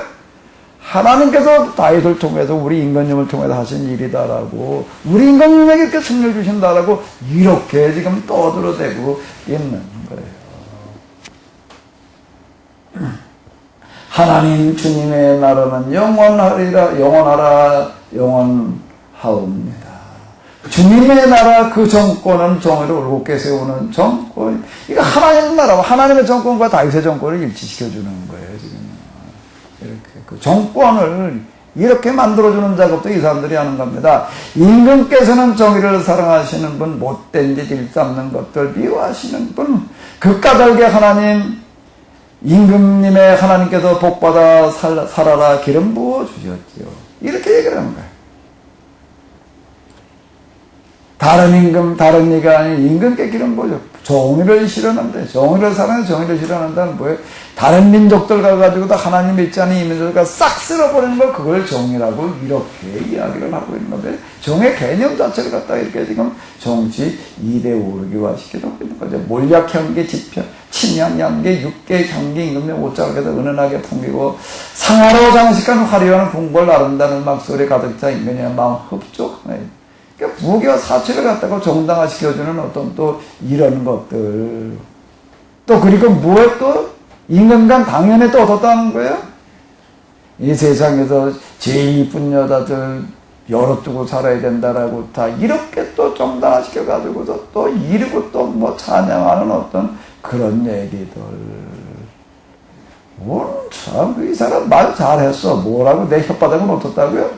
하나님께서 다윗을 통해서 우리 임금님을 통해서 하신 일이다라고, 우리 임금님에게 이렇게 승리를 주신다라고 이렇게 지금 떠들어대고 있는 거예요. 하나님 주님의 나라는 영원하옵니다. 주님의 나라 그 정권은 정의를 올곧게 세우는 정권. 이거 하나님의 나라와 하나님의 정권과 다윗의 정권을 일치시켜주는 거예요, 지금. 이렇게 그 정권을 이렇게 만들어주는 작업도 이 사람들이 하는 겁니다. 임금께서는 정의를 사랑하시는 분, 못된 짓 일삼는 것들 미워하시는 분, 그 까닭에 하나님, 임금님의 하나님께서 복받아 살아라 기름 부어 주셨지요. 이렇게 얘기를 하는 거예요. 다른 임금, 다른 이가 아닌 임금께 기름 부어줘. 정의를 실현한다. 정의를 사랑해, 정의를 실현한다는 뭐예요? 다른 민족들 가가지고도 하나님 믿지 않는 이 민족들과 싹 쓸어버리는 걸 그걸 정의라고 이렇게 이야기를 하고 있는 건데, 정의 개념 자체를 갖다가 이렇게 지금 정치 이데올로기화 시켜놓고 있는 거죠. 몰약, 현기, 침양양계 육계 경기 임금의 옷자락에서 은은하게 풍기고 상하로 장식한 화려한 궁궐 아름다운 막소리 가득 차 인간의 마음 흡족하네. 그러니까 부교 사체를 갖다가 정당화시켜주는 어떤 또 이런 것들. 또 그리고 무엇 또 임금간 당연히 또 얻었다는 거예요. 이 세상에서 제일 이쁜 여자들 열어두고 살아야 된다라고 다 이렇게 또 정당화시켜가지고서 또 이르고 또 뭐 찬양하는 어떤 그런 얘기들. 참, 이 사람 말 잘했어. 뭐라고? 내 혓바닥은 어떻다고요?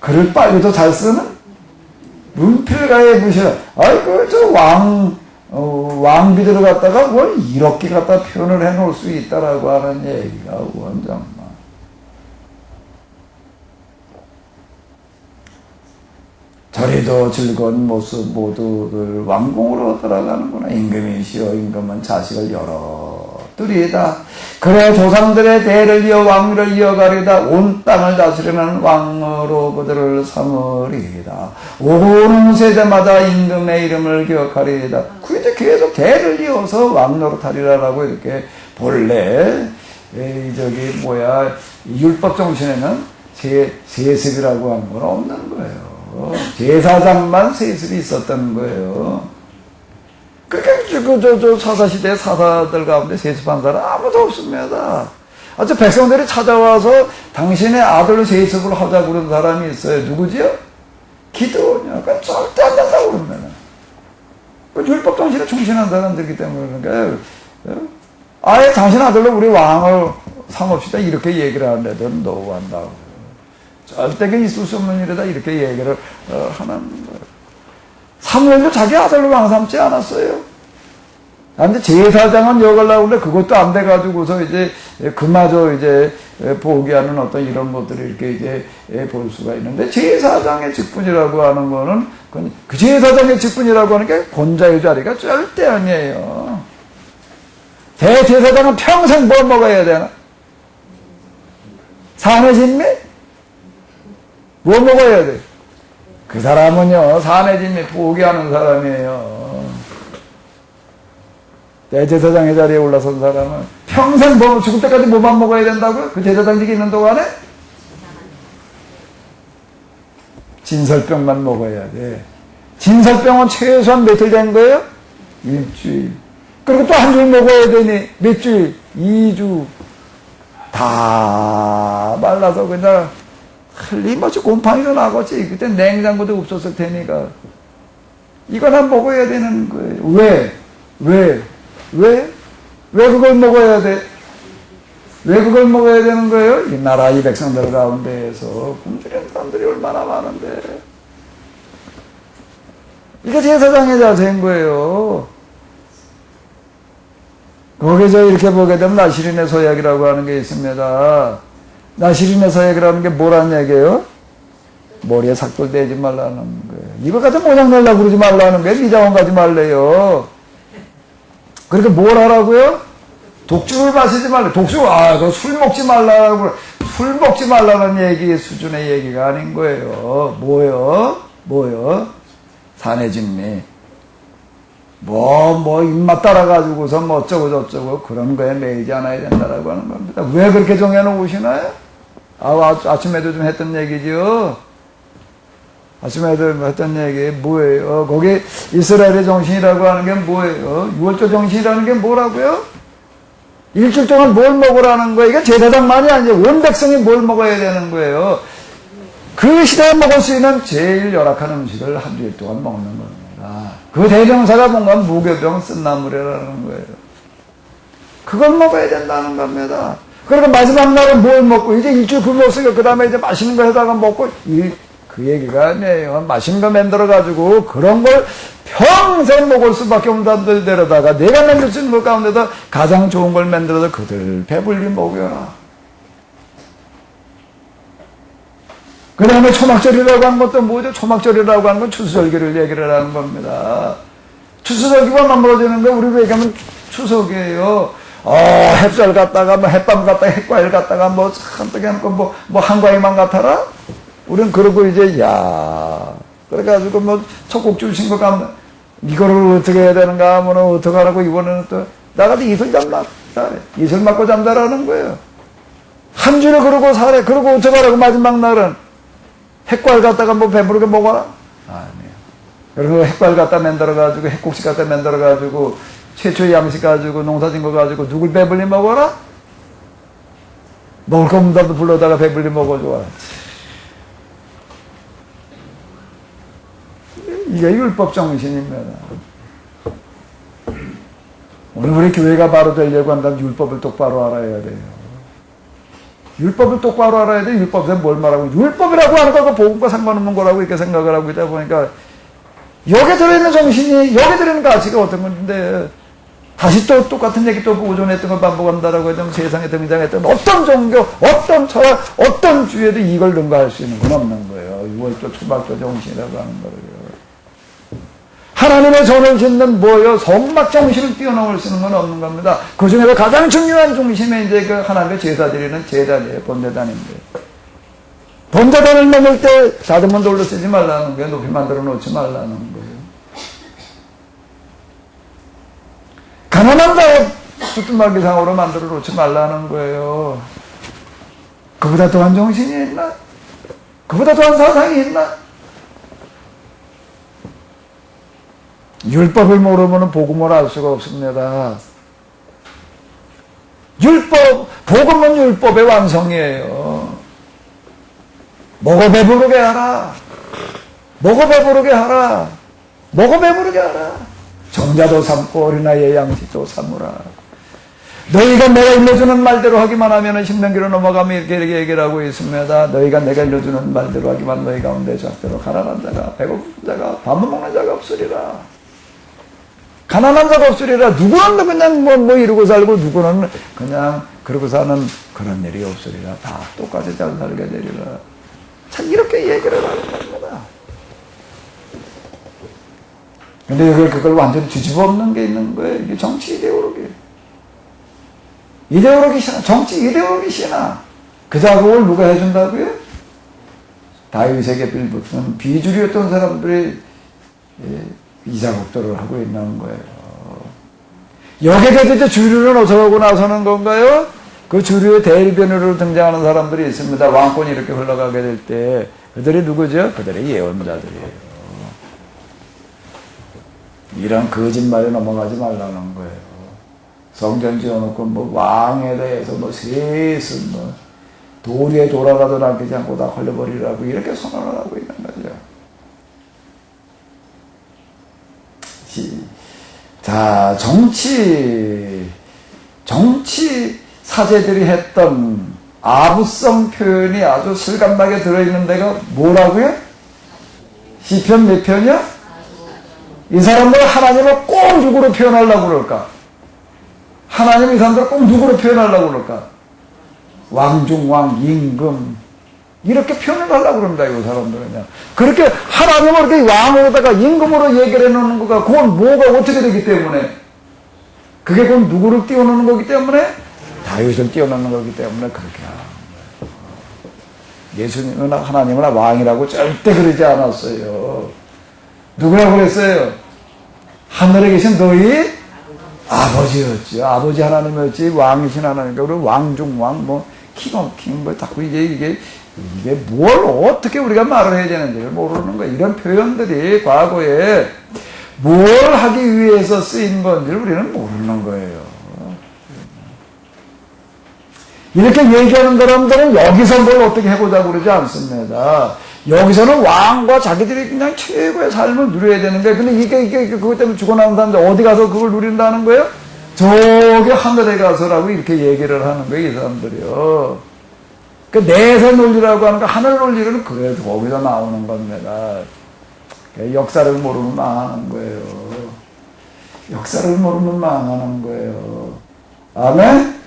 글을 빨리도 잘 쓰는? 문필가의 무시라. 아이고, 왕비들을 갖다가 뭘 이렇게 갖다 표현을 해 놓을 수 있다라고 하는 얘기가 원장만. 저리도 즐거운 모습 모두를 왕궁으로 들어가는구나. 임금이시여 임금은 자식을 여럿들이다. 그래 조상들의 대를 이어 왕위를 이어가리다. 온 땅을 다스리는 왕으로 그들을 삼으리다. 오는 세대마다 임금의 이름을 기억하리다. 그 이제 계속 대를 이어서 왕노릇하리라라고 이렇게 본래 율법 정신에는 세습이라고 하는 건 없는 거예요. 제사장만 세습이 있었던 거예요. 그러니까 사사시대 사사들 가운데 세습한 사람 아무도 없습니다. 아주 백성들이 찾아와서 당신의 아들을 세습을 하자고 그런 사람이 있어요. 누구지요? 기드온이요. 그러니까 절대 안 된다고 그럽니다. 율법 정신에 충실한 사람들이기 때문에 그러니까 아예 당신 아들로 우리 왕을 삼읍시다 이렇게 얘기를 하는데도 노한다고. 절대 있을 수 없는 일이다 이렇게 얘기를 하는 거예요. 사무엘도 자기 아들로 왕 삼지 않았어요. 근데 제사장은 여걸라고 하는데 그것도 안 돼가지고서 이제 그마저 이제 포기하는 어떤 이런 것들을 이렇게 이제 볼 수가 있는데 제사장의 직분이라고 하는 거는 그 제사장의 직분이라고 하는 게 권자의 자리가 절대 아니에요. 대제사장은 평생 뭘 먹어야 되나? 산해진미? 뭐 먹어야 돼? 그 사람은요, 산해진미 포기하는 사람이에요. 대제사장의 자리에 올라선 사람은 평생 죽을 때까지 뭐만 먹어야 된다고요? 그 제사장직이 있는 동안에? 진설병만 먹어야 돼. 진설병은 최소한 며칠 된 거예요? 일주일. 그리고 또 한 줄 먹어야 되니, 몇 줄? 2주. 다 말라서 그냥 흘림없이 곰팡이가 나겠지. 그때 냉장고도 없었을 테니까. 이거나 먹어야 되는 거예요. 왜 그걸 먹어야 돼? 왜 그걸 먹어야 되는 거예요? 이 나라 이 백성들 가운데에서 굶주린 사람들이 얼마나 많은데. 이게 제사장의 자세인 거예요. 거기서 이렇게 보게 되면 나시린의 서약이라고 하는 게 있습니다. 나시린의 서약이라는 게 뭐란 얘기예요? 머리에 삭돌 대지 말라는 거예요. 이거 가지고 모양 내려고 그러지 말라는 거예요. 미장원 가지 말래요. 그렇게 뭘 하라고요? 독주를 마시지 말래. 술 먹지 말라고. 술 먹지 말라는 얘기 수준의 얘기가 아닌 거예요. 뭐요? 산해진미. 입맛 따라가지고서 어쩌고 그런 거에 매이지 않아야 된다라고 하는 겁니다. 왜 그렇게 정해놓으시나요? 아침에도 좀 했던 얘기죠. 아침에도 했던 얘기 뭐예요? 거기 이스라엘의 정신이라고 하는 게 뭐예요? 유월절 정신이라는 게 뭐라고요? 일주일 동안 뭘 먹으라는 거예요? 이게 제사장만이 아니죠. 온 백성이 뭘 먹어야 되는 거예요. 그 시대에 먹을 수 있는 제일 열악한 음식을 한 주일 동안 먹는 겁니다. 그 대명사가 뭔가 무교병 쓴나물이라는 거예요. 그걸 먹어야 된다는 겁니다. 그리고 마지막 날은 뭘 먹고 이제 일주일 굶었으니까 그 다음에 이제 맛있는 거 해다가 먹고 그 얘기가 아니에요. 맛있는 거 만들어 가지고 그런 걸 평생 먹을 수밖에 없는 사람들 데려다가 내가 만들 수 있는 것 가운데서 가장 좋은 걸 만들어서 그들 배불리 먹여라. 그 다음에 초막절이라고 하는 것도 뭐죠? 초막절이라고 하는 건 추수절기를 얘기를 하는 겁니다. 추수절기가 만들어지는 거 우리로 얘기하면 추석이에요. 햇살 갖다가 햇밤 갖다가 햇과일 갖다가 한떡에 해놓고 한과일만 같아라? 우린 그러고 이제 그래가지고 첫 곡 주신 거 가면 이거를 어떻게 해야 되는가 하면 어떻게 하라고 이번에는 또 나가서 이슬 잠라 이슬 맞고 잠자라는 거예요. 한 주를 그러고 살아. 그러고 어떻게 하라고 마지막 날은 핵과일 갖다가 뭐 배부르게 먹어라? 아니에요. 그리고 핵과일 갖다 만들어가지고 핵국식 갖다 만들어가지고 최초의 양식 가지고 농사진 거 가지고 누굴 배불리 먹어라? 먹을 거 없는다도 불러다가 배불리 먹어줘. 이게 율법 정신입니다. 오늘 우리 교회가 바로 되려고 한다면 율법을 똑바로 알아야 돼요. 율법을 똑바로 알아야 돼. 율법에 뭘 말하고 율법이라고 하는 거가 복음과 상관없는 거라고 이렇게 생각을 하고 있다 보니까 여기에 들어있는 정신이 여기에 들어있는 가치가 어떤 건데 다시 또 똑같은 얘기 또 보존했던 걸 반복한다라고 하면 세상에 등장했던 어떤 종교, 어떤 철학, 어떤 주에도 이걸 능가할 수 있는 건 없는 거예요. 유월조 초박조 정신이라고 하는 거예요. 하나님의 전을 짓는 뭐예요? 성막 정신을 뛰어넘을 수 있는 건 없는 겁니다. 그 중에서 가장 중요한 중심에 이제 그 하나님의 제사 드리는 제단이에요. 번제단인데. 번제단을 넘을 때 자전거 돌로 쓰지 말라는 거예요. 높이 만들어 놓지 말라는 거예요. 가난한 자를 두툼하기상으로 만들어 놓지 말라는 거예요. 그보다 더한 정신이 있나? 그보다 더한 사상이 있나? 율법을 모르면 복음을 알 수가 없습니다. 율법, 복음은 율법의 완성이에요. 먹어 배부르게 하라. 먹어 배부르게 하라. 먹어 배부르게 하라. 정자도 삼고 어린아이의 양식도 삼으라. 너희가 내가 일러주는 말대로 하기만 하면 신명기로 넘어가면 이렇게 얘기를 하고 있습니다. 너희가 내가 일러주는 말대로 하기만 너희 가운데 절대로 가난한 자가 배고픈 자가 밥 못 먹는 자가 없으리라. 가난한 자가 없으리라. 누구는 그냥 뭐 이러고 살고 누구는 그냥 그러고 사는 그런 일이 없으리라. 다 똑같이 잘 살게 되리라. 참 이렇게 얘기를 하는 겁니다. 근데 그걸 완전히 뒤집어 엎는 게 있는 거예요. 이게 정치 이데올로기. 이데올로기 신화, 정치 이데올로기 신화. 그 작업을 누가 해준다고요? 다윗에게 빌붙은 비주류였던 사람들이 이 작업들을 하고 있는 거예요. 여기에 이제 주류를 어서가고 나서는 건가요? 그 주류의 대변으로 등장하는 사람들이 있습니다. 왕권이 이렇게 흘러가게 될 때 그들이 누구죠? 그들의 예언자들이에요. 이런 거짓말에 넘어가지 말라는 거예요. 성전 지어놓고 뭐 왕에 대해서 뭐 셋은 뭐 도리에 돌아가도 남기지 않고 다 걸려버리라고 이렇게 선언을 하고 있는 거죠. 자, 정치 사제들이 했던 아부성 표현이 아주 실감나게 들어있는 데가 뭐라고요? 시편 몇 편이요? 이 사람들 하나님을 꼭 누구로 표현하려고 그럴까? 하나님 이 사람들 꼭 누구로 표현하려고 그럴까? 왕중왕, 임금 이렇게 표현을 하려고 그럽니다. 이 사람들은요. 그렇게 하나님을 이렇게 왕으로다가 임금으로 얘기를 해놓는 거가 그건 뭐가 어떻게 되기 때문에 그게 그건 누구를 띄워놓는 거기 때문에 다윗을 띄워놓는 거기 때문에 그렇게 하는 거예요. 예수님은 하나님은 왕이라고 절대 그러지 않았어요. 누구라고 그랬어요? 하늘에 계신 너희 아버지였죠. 아버지 하나님이었지 왕이신 하나님이니까 그리고 왕중왕 뭐 킹 뭐 자꾸 이게 뭘 어떻게 우리가 말을 해야 되는지를 모르는 거예요. 이런 표현들이 과거에 뭘 하기 위해서 쓰인 건지를 우리는 모르는 거예요. 이렇게 얘기하는 사람들은 여기서 뭘 어떻게 해보자고 그러지 않습니다. 여기서는 왕과 자기들이 그냥 최고의 삶을 누려야 되는 거예요. 근데 이게 그것 때문에 죽어나온 사람들 어디 가서 그걸 누린다는 거예요? 저기 하늘에 가서라고 이렇게 얘기를 하는 거예요, 이 사람들이요. 그 내세 논리라고 하는 거, 하늘 논리는 그래도 거기서 나오는 겁니다. 역사를 모르면 망하는 거예요. 역사를 모르면 망하는 거예요. 아멘?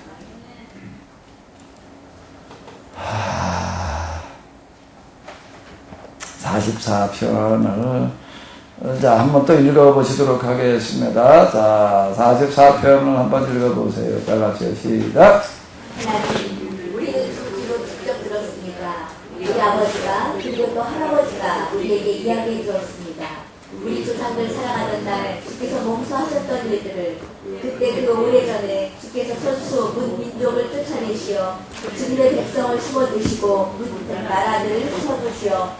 44편을 자, 한번 또 읽어보시도록 하겠습니다. 자, 44편을 한번 읽어보세요. 다 같이 시작. 하나님, 우리는 주로 직접 들었습니다. 우리 아버지가 그리고 또 할아버지가 우리에게 이야기해 주었습니다. 우리 조상의 백성들 사랑하던 날 주께서 용서하셨던 일들을 그때 그 오래전에 주께서 천수 문 민족을 쫓아내시어 주님의 백성을 심어두시고 문 나라들을 흩어두시어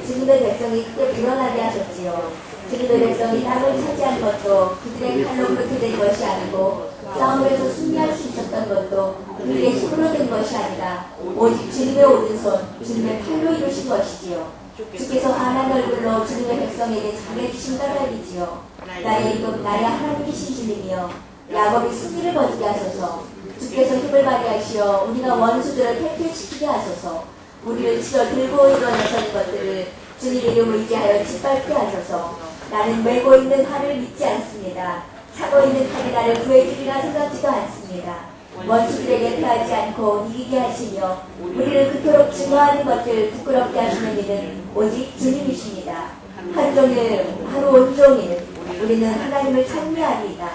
주님의 백성이 크게 불어나게 하셨지요. 주님의 백성이 땅을 차지한 것도 그들의 칼로 그렇게 된 것이 아니고 싸움에서 승리할 수 있었던 것도 그들의 힘으로 된 것이 아니라 오직 주님의 오른손, 주님의 팔로 이루신 것이지요. 주께서 환한 얼굴로 주님의 백성에게 잘해주신 걸 알리지요. 나의 이름 나의 하나님이신 주님이여 야곱이 승리를 거두게 하소서. 주께서 힘을 발휘하시어 우리가 원수들을 패퇴시키게 하소서. 우리를 치러 들고 일어나서는 것들을 주님 이름을 의지하여 짓밟게 하소서. 나는 메고 있는 활을 믿지 않습니다. 차고 있는 칼이 나를 구해주리라 생각지도 않습니다. 원수들에게 패하지 않고 이기게 하시며 우리를 그토록 증오하는 것들 부끄럽게 하시는 이는 오직 주님이십니다. 하루 온종일 우리는 하나님을 찬미하리이다.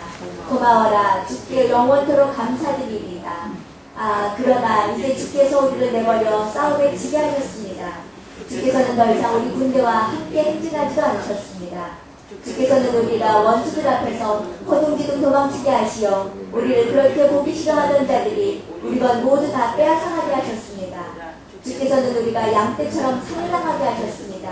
고마워라 주께 영원토록 감사드리리이다. 그러나 이제 주께서 우리를 내버려 싸움에 지게 하셨습니다. 주께서는 더 이상 우리 군대와 함께 행진하지도 않으셨습니다. 주께서는 우리가 원수들 앞에서 허둥지둥 도망치게 하시어 우리를 그렇게 보기 싫어하던 자들이 우리 것 모두 다 빼앗아가게 하셨습니다. 주께서는 우리가 양떼처럼 살해당하게 하셨습니다.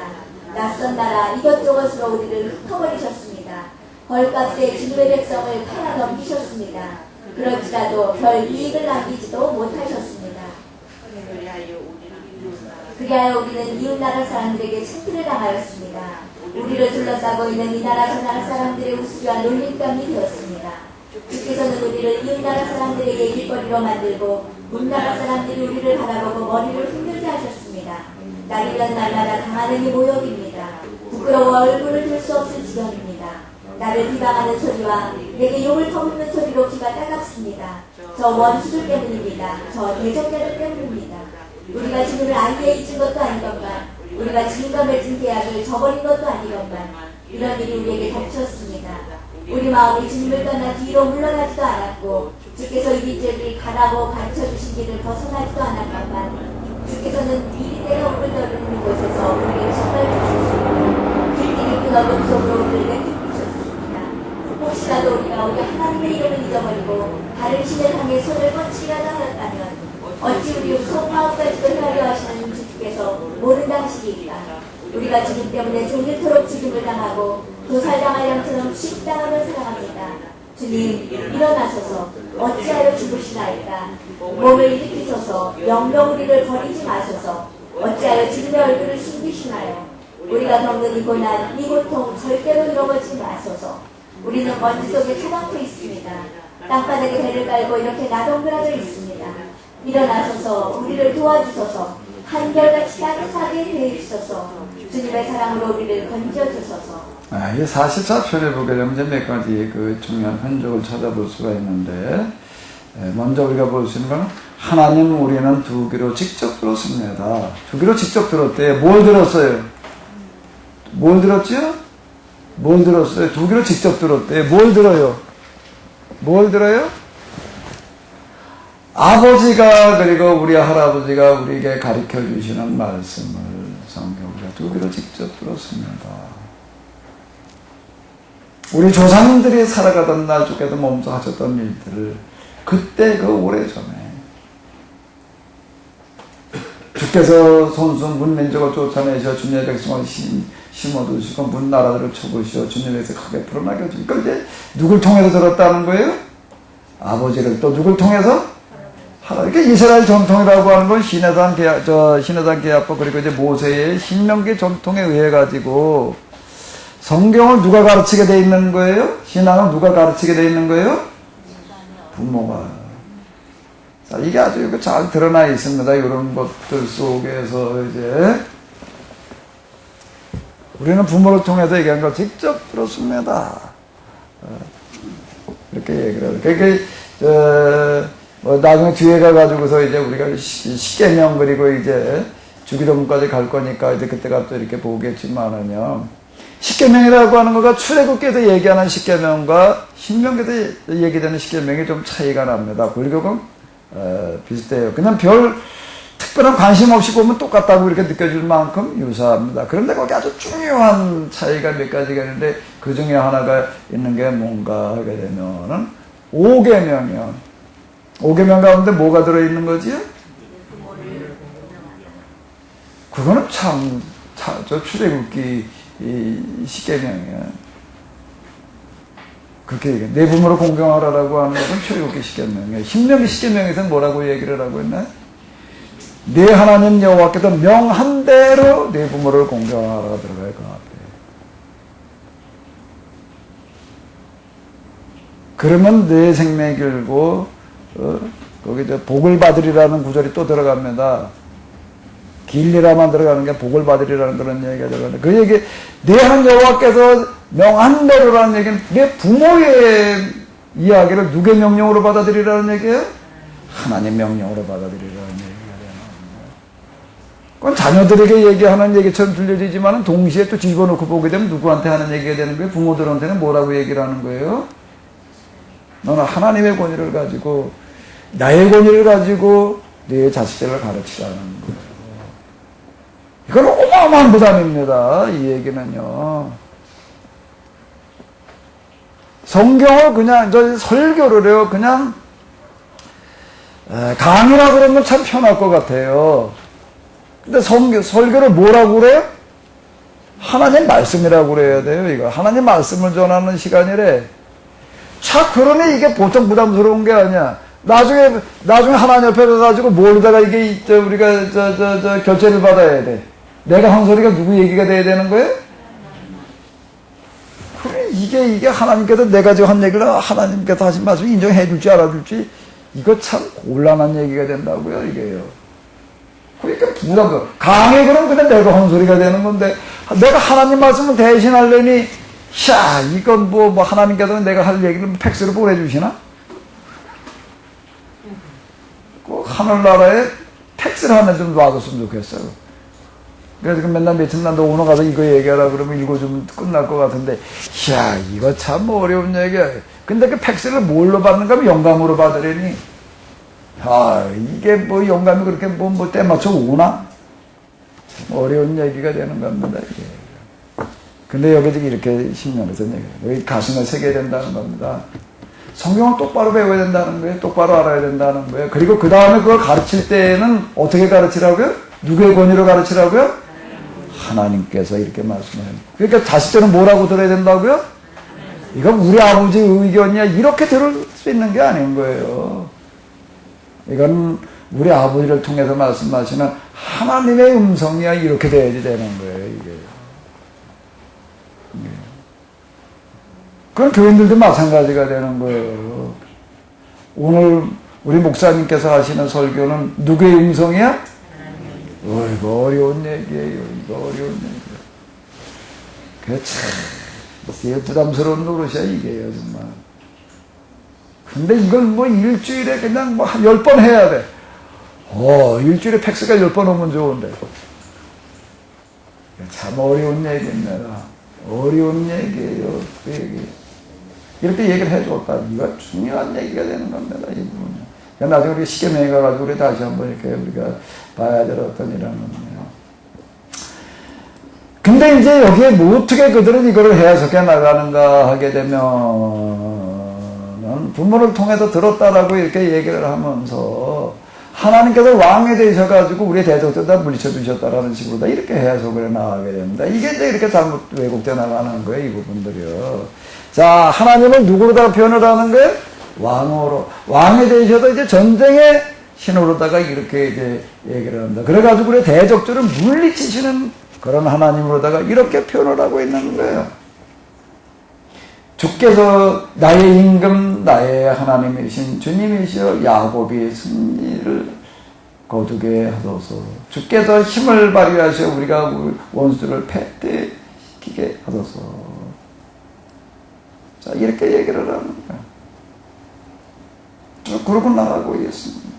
낯선 나라 이것저것으로 우리를 흩어버리셨습니다. 벌값에 주님의 백성을 팔아 넘기셨습니다. 그럴지라도 별 이익을 남기지도 못하셨습니다. 그리하여 우리는 이웃나라 사람들에게 창피를 당하였습니다. 우리를 둘러싸고 있는 이 나라 저 나라 사람들의 우스리와 놀림감이 되었습니다. 주께서는 우리를 이웃나라 사람들에게 일거리로 만들고 문나라 사람들이 우리를 바라보고 머리를 흔들게 하셨습니다. 날이면 날마다 당하는 이 모욕입니다. 부끄러워 얼굴을 들 수 없을 지경입니다. 나를 비방하는 소리와 내게 욕을 터붓는 소리로 귀가 따갑습니다. 저 원수들 때문입니다. 저 대적자들 때문입니다. 우리가 주님을 아예 잊은 것도 아니건만 우리가 주님과 맺은 계약을 저버린 것도 아니건만 이런 일이 우리에게 닥쳤습니다. 우리 마음이 주님을 떠나 뒤로 물러나지도 않았고 주께서 이리저리 가라고 가르쳐주신 길을 벗어나지도 않았건만 주께서는 미리 때가 오르는 곳에서 우리를 정말 주셨습니다. 길길이 그 넓은 속으로 우리를 내쫓으셨습니다. 혹시라도 우리가 우리 하나님의 이름을 잊어버리고 다른 신을 향해 손을 뻗치라도 하였다면 어찌 우리 속마음까지도 헤아려 하시는 주께서 모른다 하시리이까. 우리가 주님 때문에 종일토록 죽임을 당하고 도살당할 양처럼 식당하며 살아갑니다. 주님 일어나소서. 어찌하여 죽으시나이까. 몸을 일으키소서. 영영 우리를 버리지 마소서. 어찌하여 주님의 얼굴을 숨기시나요. 우리가 겪는 이 고난 이 고통 절대로 잃어버리지 마소서. 우리는 먼지 속에 처박혀 있습니다. 땅바닥에 배를 깔고 이렇게 나동그라져 있습니다. 일어나소서. 우리를 도와주소서. 한결같이 따뜻하게 대해주소서. 주님의 사랑으로 우리를 건져주소서. 이 44편에 보게 되면 이제 몇 가지 그 중요한 흔적을 찾아볼 수가 있는데, 먼저 우리가 볼 수 있는 건 하나님 우리는 두 귀로 직접 들었습니다. 두 귀로 직접 들었대. 뭘 들었어요? 뭘 들었지요? 뭘 들었어요? 두 귀로 직접 들었대. 뭘 들어요? 뭘 들어요? 아버지가 그리고 우리 할아버지가 우리에게 가르쳐 주시는 말씀을 성경 우리가 두 귀로 직접 들었습니다. 우리 조상들이 살아가던 날 주께서 몸소 하셨던 일들을 그때 그 오래전에 주께서 손수 문민족을 쫓아내셔 주님의 백성을 심어두시고 문나라들을 쳐부시어 주님에서 크게 풀어나게 해주고 그걸 이제 누굴 통해서 들었다는 거예요? 아버지를 또 누굴 통해서? 이렇게 이스라엘 전통이라고 하는 건 신해산 계약법 그리고 이제 모세의 신명기 전통에 의해 가지고 성경을 누가 가르치게 돼 있는 거예요? 신앙을 누가 가르치게 돼 있는 거예요? 부모가. 자, 이게 아주 잘 드러나 있습니다. 이런 것들 속에서 이제 우리는 부모를 통해서 얘기한 걸 직접 들었습니다. 이렇게 얘기를 해요. 그러니까 나중에 뒤에 가가지고서 이제 우리가 십계명 그리고 이제 주기도문까지 갈 거니까 이제 그때가 또 이렇게 보겠지만은요. 십계명이라고 하는 거가 출애굽기에서 얘기하는 십계명과 신명기에서 얘기되는 십계명이 좀 차이가 납니다. 불교는 비슷해요. 그냥 별 특별한 관심 없이 보면 똑같다고 이렇게 느껴질 만큼 유사합니다. 그런데 거기 아주 중요한 차이가 몇 가지가 있는데 그 중에 하나가 있는 게 뭔가 하게 되면은 5계명이요. 5계명 가운데 뭐가 들어있는 거지요? 그거는 저 출애굽기 이 10계명이에요. 그렇게 얘기해. 내 부모를 공경하라라고 하는 것은 출애굽기 10계명이에요. 신명기 10계명에서는 뭐라고 얘기를 하고 있나요? 내 하나님 여호와께서 명한 대로 내 부모를 공경하라가 들어가요. 그 앞에. 그러면 내 생명이 길고 거기 복을 받으리라는 구절이 또 들어갑니다. 길리라만 들어가는 게 복을 받으리라는 그런 얘기가 들어가는데 그 얘기 내 하나님 여호와께서 명한 대로라는 얘기는 내 부모의 이야기를 누구의 명령으로 받아들이라는 얘기예요? 하나님 명령으로 받아들이라는 얘기가 되는 거예요. 그건 자녀들에게 얘기하는 얘기처럼 들려지지만 동시에 또 집어넣고 보게 되면 누구한테 하는 얘기가 되는 거예요? 부모들한테는 뭐라고 얘기를 하는 거예요? 너는 하나님의 권위를 가지고 나의 권위를 가지고 내 자식들을 가르치라는 거예요. 이건 어마어마한 부담입니다. 이 얘기는요. 성경을 그냥 설교를 해요. 그냥 강의라 그러면 참 편할 것 같아요. 근데 설교를 뭐라고 그래요? 하나님 말씀이라고 그래야 돼요. 이거 하나님 말씀을 전하는 시간이래. 자, 그러니 이게 보통 부담스러운 게 아니야. 나중에 하나님 옆에 가가지고 모르다가 이게 우리가 결제를 받아야 돼. 내가 한 소리가 누구 얘기가 돼야 되는 거예요? 그래, 이게 하나님께서 내가 지금 한 얘기를 하나님께서 하신 말씀 인정해 줄지 알아줄지, 이거 참 곤란한 얘기가 된다고요, 이게요. 그러니까 부담스러워. 강해 그럼 그냥 내가 한 소리가 되는 건데, 내가 하나님 말씀을 대신하려니, 이건 뭐 하나님께서는 내가 할 얘기를 팩스로 보내주시나? 그 하늘나라에 팩스를 하나 좀 놔뒀으면 좋겠어요. 그래서 맨날 며칠 난도 오늘 가서 이거 얘기하라 그러면 읽어주면 끝날 것 같은데, 이거 참 어려운 얘기야. 근데 그 팩스를 뭘로 받는가 하면 영감으로 받으려니, 이게 뭐 영감이 그렇게 뭐 때 맞춰 오나? 참 어려운 얘기가 되는 겁니다, 이게. 근데 여기 지금 이렇게 신명에서 얘기해요. 여기 가슴에 새겨야 된다는 겁니다. 성경을 똑바로 배워야 된다는 거예요. 똑바로 알아야 된다는 거예요. 그리고 그 다음에 그걸 가르칠 때는 어떻게 가르치라고요? 누구의 권위로 가르치라고요? 하나님께서 이렇게 말씀해요. 그러니까 자식들은 뭐라고 들어야 된다고요? 이건 우리 아버지 의견이야. 이렇게 들을 수 있는 게 아닌 거예요. 이건 우리 아버지를 통해서 말씀하시는 하나님의 음성이야. 이렇게 돼야지 되는 거예요, 이게. 그건 교인들도 마찬가지가 되는 거예요. 오늘 우리 목사님께서 하시는 설교는 누구의 음성이야? 이거 어려운 얘기예요. 이거 어려운 얘기예요. 그게 참 부담스러운 노릇이야, 이게요, 정말. 근데 이건 뭐 일주일에 그냥 뭐 10번 해야 돼. 일주일에 팩스가 10번 오면 좋은데. 참 어려운 얘기입니다. 어려운 얘기예요, 그 얘기. 이렇게 얘기를 해줬다. 이거 중요한 얘기가 되는 겁니다, 이 부분은. 나중에 우리 시계명에 가가지고 우리 다시 한번 이렇게 우리가 봐야 될 어떤 이런 건데요. 근데 이제 여기에 뭐 어떻게 그들은 이거를 해석해 나가는가 하게 되면, 부모를 통해서 들었다라고 이렇게 얘기를 하면서, 하나님께서 왕이 되셔가지고 우리 대적들 다 물리쳐 주셨다라는 식으로 다 이렇게 해석을 해 나가게 됩니다. 이게 이제 이렇게 잘못 왜곡돼 나가는 거예요, 이 부분들이요. 자, 하나님을 누구로다가 표현을 하는 거예요? 왕으로. 왕이 되셔도 이제 전쟁의 신호로다가 이렇게 이제 얘기를 합니다. 그래가지고 우리 대적들을 물리치시는 그런 하나님으로다가 이렇게 표현을 하고 있는 거예요. 주께서 나의 임금, 나의 하나님이신 주님이시여 야곱이 승리를 거두게 하소서. 주께서 힘을 발휘하셔 우리가 원수를 패퇴시키게 하소서. 자, 이렇게 얘기를 하는 거예요. 쭉 그러고 나가고 있습니다.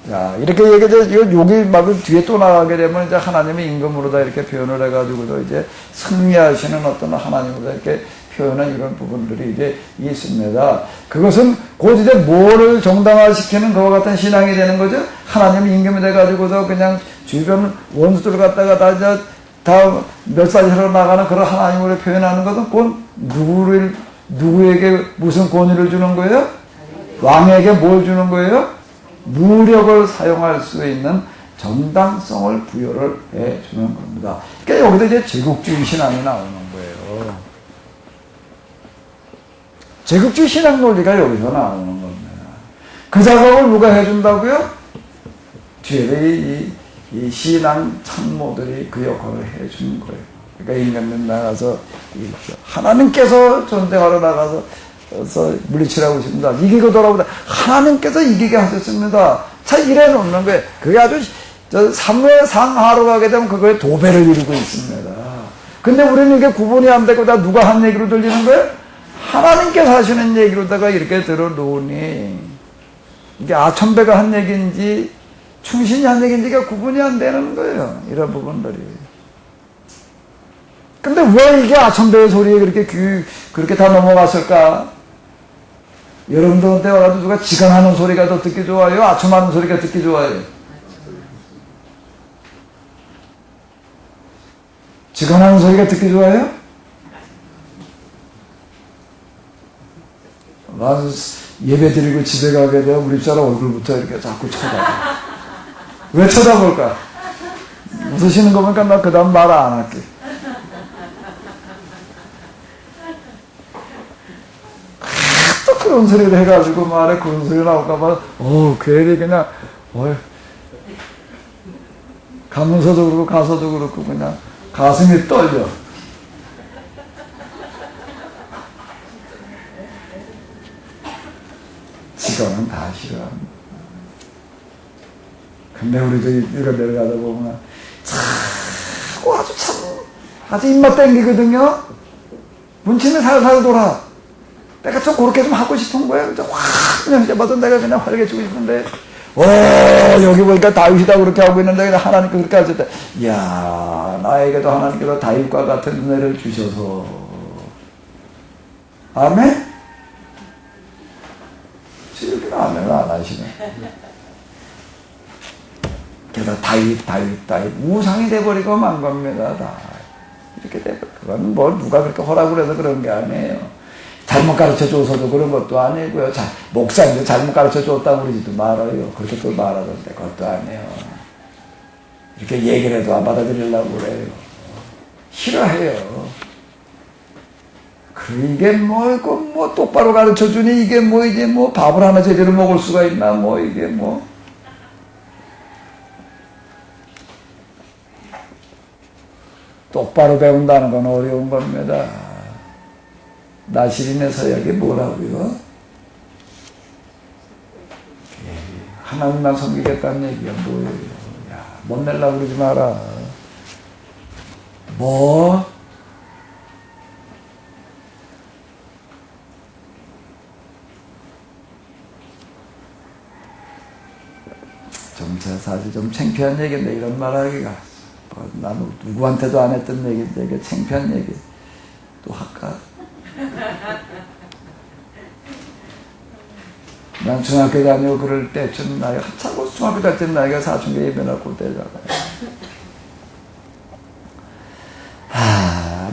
자, 이렇게 얘기해서, 여기 막 뒤에 또 나가게 되면 이제 하나님의 임금으로다 이렇게 표현을 해가지고도 이제 승리하시는 어떤 하나님으로다 이렇게 표현한 이런 부분들이 이제 있습니다. 그것은 곧 이제 뭐를 정당화시키는 그와 같은 신앙이 되는 거죠. 하나님 임금이 돼가지고서 그냥 주변 원수들 갖다가 다 몇 살처럼 나가는 그런 하나님으로 표현하는 것은 곧 누구에게 무슨 권위를 주는 거예요? 왕에게 뭘 주는 거예요? 무력을 사용할 수 있는 정당성을 부여를 해 주는 겁니다. 그러니까 여기서 이제 제국주의 신앙이 나오는 거예요. 제국주의 신앙 논리가 여기서 나오는 겁니다. 그 작업을 누가 해준다고요? 뒤에 이 신앙 참모들이 그 역할을 해주는 거예요. 그러니까 인간들 나가서 하나님께서 전쟁하러 나가서 물리치라고 하십니다. 이기고 돌아오다 하나님께서 이기게 하셨습니다. 자, 이래 놓는 거예요. 그게 아주 사무엘 상하로 가게 되면 그거에 도배를 이루고 있습니다. 근데 우리는 이게 구분이 안 되고 다 누가 한 얘기로 들리는 거예요? 하나님께서 하시는 얘기로다가 이렇게 들어놓으니 이게 아첨배가 한 얘기인지 충신이 한 얘기인지가 구분이 안 되는 거예요. 이런 부분들이. 근데 왜 이게 아첨배의 소리에 그렇게 다 넘어갔을까? 여러분들한테 와가지고 누가 지강하는 소리가 더 듣기 좋아요? 아첨하는 소리가 듣기 좋아요? 지강하는 소리가 듣기 좋아요? 나는 예배 드리고 집에 가게 되면 우리 집사람 얼굴부터 이렇게 자꾸 쳐다봐. 왜 쳐다볼까? 웃으시는 거 보니까 나 그 다음 말 안 할게. 또 그런 소리를 해가지고 말에 그런 소리 나올까봐, 괜히 그냥, 가면서도 그렇고 가서도 그렇고 그냥 가슴이 떨려. 지금은 다 싫어합니다. 근데 우리도 이런 데를 가다 보면 아주 입맛 땡기거든요. 문침이 살살 돌아. 내가 좀 그렇게 좀 하고 싶은 거야. 그냥 이제마다 내가 그냥 활개치고 싶은데, 여기 보니까 다윗이다 그렇게 하고 있는데 그냥 하나님께 그렇게 하셨다. 이야, 나에게도 하나님께서 다윗과 같은 은혜를 주셔서. 아멘? 지금 아멘을 안 하시네. 게다가 다윗 우상이 돼버리고 만 겁니다. 다 이렇게 돼버려. 그건 뭐 누가 그렇게 허락을 해서 그런 게 아니에요. 잘못 가르쳐 줘서도 그런 것도 아니고요. 목사님도 잘못 가르쳐 줬다고 그러지도 말아요. 그렇게 또 말하던데 그것도 아니에요. 이렇게 얘기를 해도 안 받아들이려고 그래요. 싫어해요. 이게 뭐 똑바로 가르쳐 주니 이게 뭐 이제 뭐 밥을 하나 제대로 먹을 수가 있나 뭐 이게 뭐 똑바로 배운다는 건 어려운 겁니다. 나시린의 서약이 뭐라고요? 하나님만 섬기겠다는 얘기가 뭐예요? 야, 못 내려고 그러지 마라. 뭐? 사실 좀 창피한 얘기인데 이런 말 하기가 나는 누구한테도 안 했던 얘기인데 이게 창피한 얘기 또 할까? 난 중학교 다니고 그럴 때쯤 나이가 한참 중학교 다닐 때 나이가 사춘기 예배나 그때잖아요.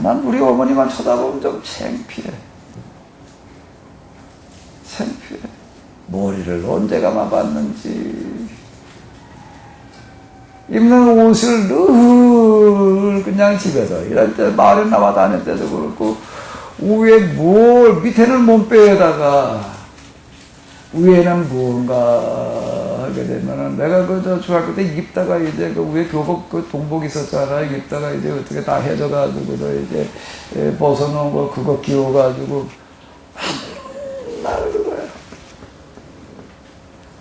난 우리 어머니만 쳐다보면 좀 창피해. 머리를 언제 감아봤는지 입는 옷을 늘 그냥 집에서 이럴 때 마을에 나와 다닐 때도 그렇고 위에 밑에는 몸빼에다가 위에는 뭔가 하게 되면은 내가 중학교 때 입다가 이제 그 위에 교복 동복 있었잖아. 입다가 이제 어떻게 다 해져가지고 이제 벗어놓은 거 그거 끼워가지고 맨날 그거야.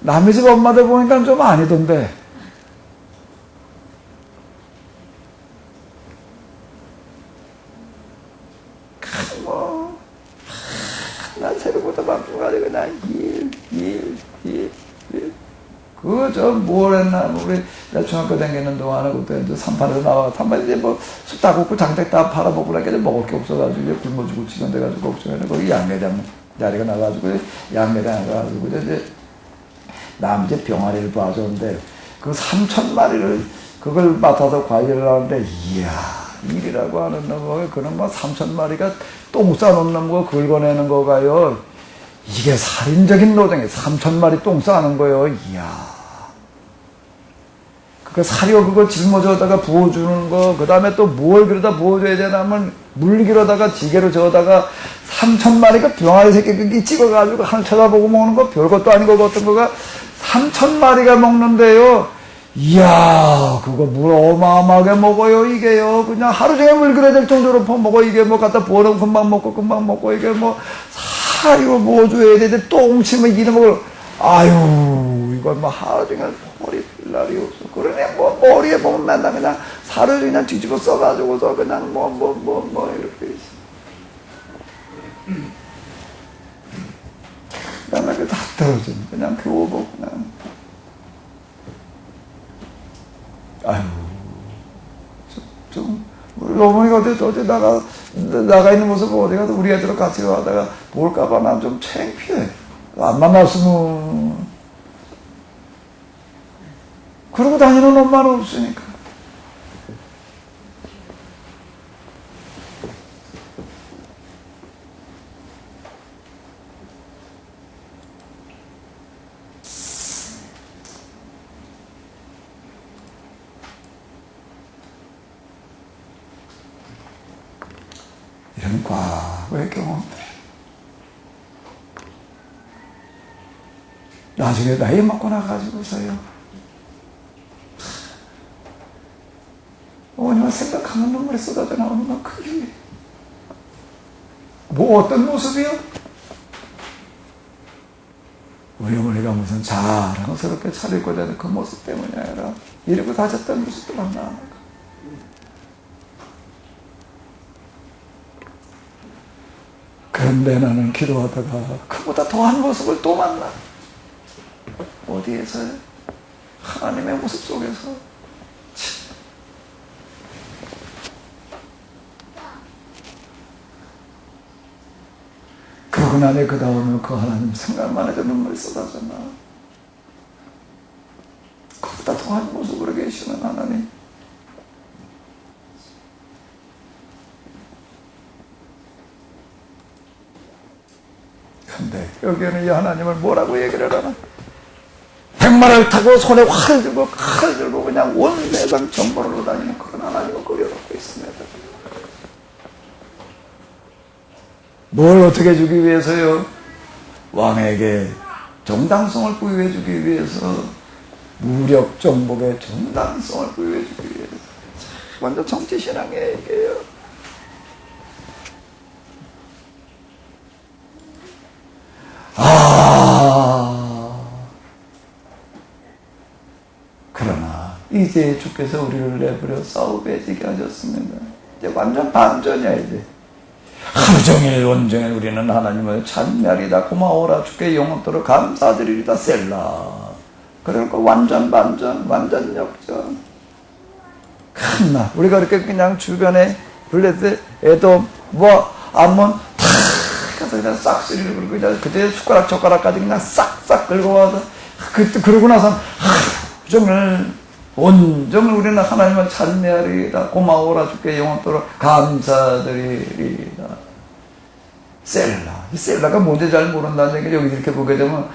남의 집 엄마들 보니까 좀 아니던데. 난 새벽부터 밤까지 그냥 일. 뭘 했나, 우리 중학교 다니는 동안에 그때 이제 산판에서 나와, 산판에 이제 뭐, 숲 다 굽고 장작 다 팔아먹고 그러니까 먹을 게 없어가지고, 이제 굶어 죽을 지경 돼가지고, 걱정해서 거기 양매장 자리가 나가지고, 양매장에 가가지고, 이제, 남 이제 병아리를 봐줬는데, 그 3,000마리를, 그걸 맡아서 과일을 하는데, 이야, 일이라고 하는 놈이, 그는 뭐 3,000마리가 똥 싸놓는 놈거 긁어내는 거가요. 이게 살인적인 노동이에요. 3,000마리 똥 싸는 거예요. 이야. 그 사료 그거 짊어져다가 부어주는 거, 그 다음에 또 뭘 그러다 부어줘야 되냐면, 물기로다가 지게로 저어다가 3,000마리 그 병아리 새끼 그게 찍어가지고 하늘 쳐다보고 먹는 거 별것도 아니고 어떤 거가 3,000마리가 먹는데요. 이야, 그거 물 어마어마하게 먹어요, 이게요. 그냥 하루 종일 물 그래야 될 정도로 퍼먹어. 이게 뭐 갖다 부어놓으면 금방 먹고, 이게 뭐, 사료 뭐 줘야 되는데, 똥 치면 이런 걸, 아유, 이건 뭐 하루 종일 머리 필 날이 없어. 그러네, 뭐, 머리에 보면 맨날 그냥 사료 그냥 뒤집어 써가지고서 그냥 이렇게 있어. 그 다음에 그 다 떨어져. 그냥 교복, 그냥. 아유, 우리 어머니가 어디 나가 있는 모습을 어디 가서 우리 애들하고 같이 가다가 볼까봐 난 좀 창피해. 안 만났으면. 그러고 다니는 엄마는 없으니까. 이런 과거의 경험들. 나중에 나이 먹고 나가지고서요. 어머니만 생각하면 눈물이 쏟아져 나오는 건 그게. 뭐 어떤 모습이요? 우리 어머니가 무슨 자랑스럽게 차리고 자는 그 모습 때문이 아니라 이러고 다녔던 모습도 만나. 그런데 나는 기도하다가 그보다 더한 모습을 또 만나. 어디에서요? 하나님의 모습 속에서. 그러고 나니 그 다음에 그 하나님 생각만 해도 눈물이 쏟아졌나. 그보다 더한 모습으로 계시는 하나님. 근데 여기에는 이 하나님을 뭐라고 얘기를 하나? 백마를 타고 손에 칼을 들고 그냥 온 세상 정보로 다니는 그런 하나님을 그려놓고 있습니다. 뭘 어떻게 주기 위해서요? 왕에게 정당성을 부여해 주기 위해서, 무력 정복의 정당성을 부여해 주기 위해서. 완전 정치신앙의 얘기예요. 그러나 이제 주께서 우리를 내버려 싸우게 하셨습니다. 이제 완전 반전이야. 이제 하루 종일 온종일 우리는 하나님을 찬미하리다, 고마워라, 주께 영원토록 감사드리리다, 셀라. 그러니까 완전 반전, 완전 역전. 큰나 우리가 이렇게 그냥 주변에 블레셋, 에돔, 암몬 탁 가서 그냥 싹쓸이를 그리고 그냥 그때 젓가락까지 그냥 싹싹 긁어 와서 그러고 나서 종일 온종일 우리는 하나님을 찬미하리이다, 고마워라, 주께 영원토록 감사드리리이다. 셀라. 이 셀라가 뭔지 잘 모른다는 얘기. 여기 이렇게 보게 되면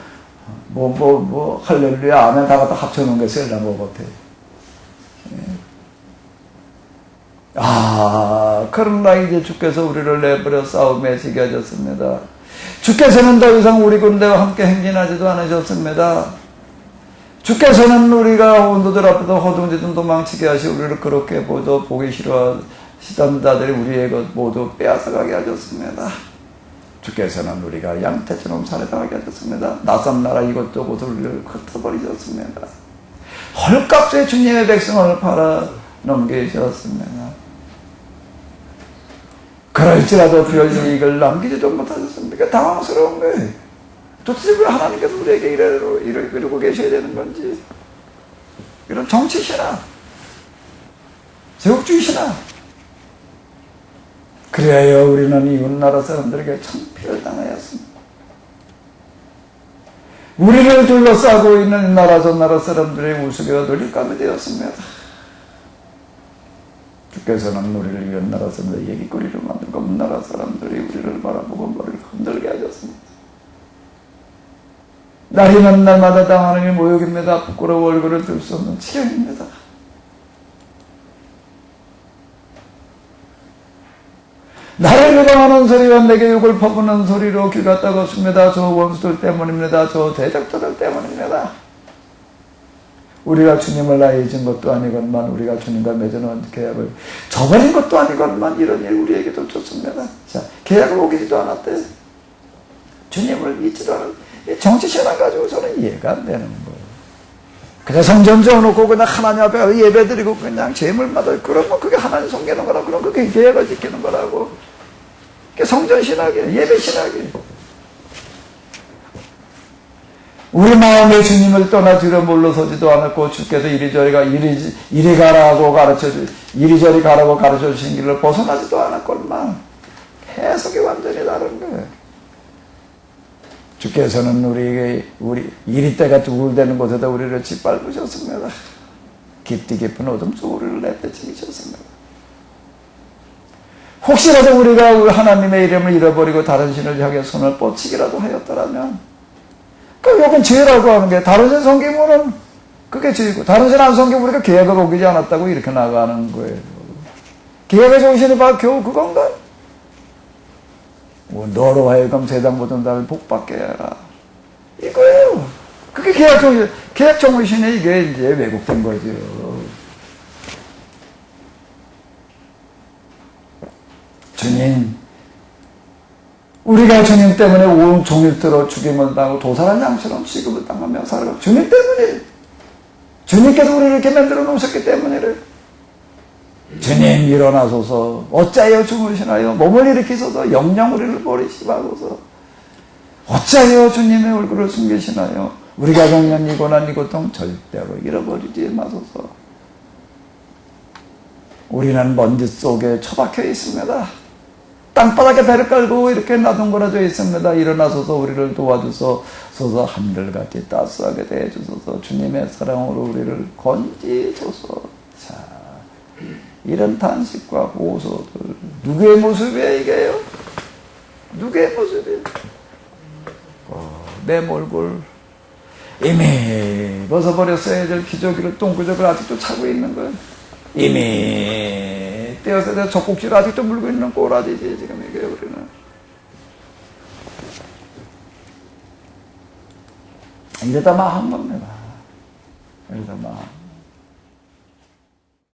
할렐루야 아멘 다 갖다 합쳐놓은 게 셀라 뭐 같아. 그러나 이제 주께서 우리를 내버려 싸움에 지게 하셨습니다. 주께서는 더 이상 우리 군대와 함께 행진하지도 않으셨습니다. 주께서는 우리가 원도들 앞에서 허둥지둥 도망치게 하시 우리를 그렇게 모두 보기 싫어하시던 자들이 우리의 것 모두 빼앗아가게 하셨습니다. 주께서는 우리가 양떼처럼 살해당하게 하셨습니다. 낯선 나라 이것저것을 우리를 흩어버리셨습니다. 헐값에 주님의 백성을 팔아 넘기셨습니다. 그럴지라도 별 이익을 남기지도 못하셨습니다. 당황스러운 거예요. 도대체 왜 하나님께서 우리에게 이러고 계셔야 되는 건지, 이런 정치시나 제국주의시나 그래야 우리는 이웃나라 사람들에게 창피를 당하였습니다. 우리를 둘러싸고 있는 나라 저 나라 사람들의 우스개와 놀림감이 되었습니다. 주께서는 우리를 이웃나라 사람들의 얘기거리로 만들고 나라 사람들이 우리를 바라보고 머리를 흔들게 하셨습니다. 날이면 날마다 당하는 게 모욕입니다. 부끄러워 얼굴을 들 수 없는 지경입니다. 나를 비방하는 소리와 내게 욕을 퍼부는 소리로 귀가 따갑습니다. 저 원수들 때문입니다. 저 대적자들 때문입니다. 우리가 주님을 나이진 것도 아니건만 우리가 주님과 맺어놓은 계약을 저버린 것도 아니건만 이런 일 우리에게도 좋습니다. 자, 계약을 어기지도 않았대. 주님을 믿지도 않은 정치신앙 가지고서는 이해가 안 되는 거예요. 그냥 성전 지어놓고 그냥 하나님 앞에 예배드리고 그냥 재물마다 그러면 그게 하나님 섬기는 거라고, 그럼 그게 계약을 지키는 거라고. 그게 성전 신학이에요. 예배 신학이에요. 우리 마음에 주님을 떠나 뒤로 물러서지도 않았고 주께서 이리 가라고 이리저리 가라고 가르쳐 주신 길을 벗어나지도 않았건만 해석이 완전히 다른 거예요. 주께서는 우리 이리 때가 두글대는 곳에다 우리를 짓밟으셨습니다. 깊디 깊은 어둠 속 우리를 내빼치셨습니다. 혹시라도 우리가 하나님의 이름을 잃어버리고 다른 신을 향해 손을 뻗치기라도 하였더라면, 그 욕은 죄라고 하는 게, 다른 신 섬기면은 그게 죄이고, 다른 신 안 섬기면 우리가 계약을 어기지 않았다고 이렇게 나가는 거예요. 계약의 정신이 바로 겨우 그건가? 너로 하여금 세상 모든 사람을 복받게 해라. 이거예요. 그게 계약 정신이 이게 이제 왜곡된 거죠. 주님, 우리가 주님 때문에 온 종일토록 죽임을 당하고 도살한 양처럼 취급을 당하며 살아가고, 주님 때문에, 주님께서 우리를 이렇게 만들어 놓으셨기 때문에, 주님 일어나소서, 어찌하여 주무시나요? 몸을 일으키소서 영영 우리를 버리시마소서. 어찌하여 주님의 얼굴을 숨기시나요? 우리가 겪는 이 고난 이 고통 절대로 잃어버리지 마소서. 우리는 먼지 속에 처박혀 있습니다. 땅바닥에 배를 깔고 이렇게 나동거려져 있습니다. 일어나소서 우리를 도와주소서. 한결같이 따스하게 대해주소서. 주님의 사랑으로 우리를 건지소서. 자, 이런 단식과 호소들, 누구의 모습이에요 이게요? 누구의 모습이에요? 내 몰골 이미 벗어버렸어야 될 기저귀를 똥구적을 아직도 차고 있는 거예요. 이미 떼어서 내 젖꼭지를 아직도 물고 있는 꼬라지지 지금 이게 우리는. 이러다 망한 겁니다. 이러다 망.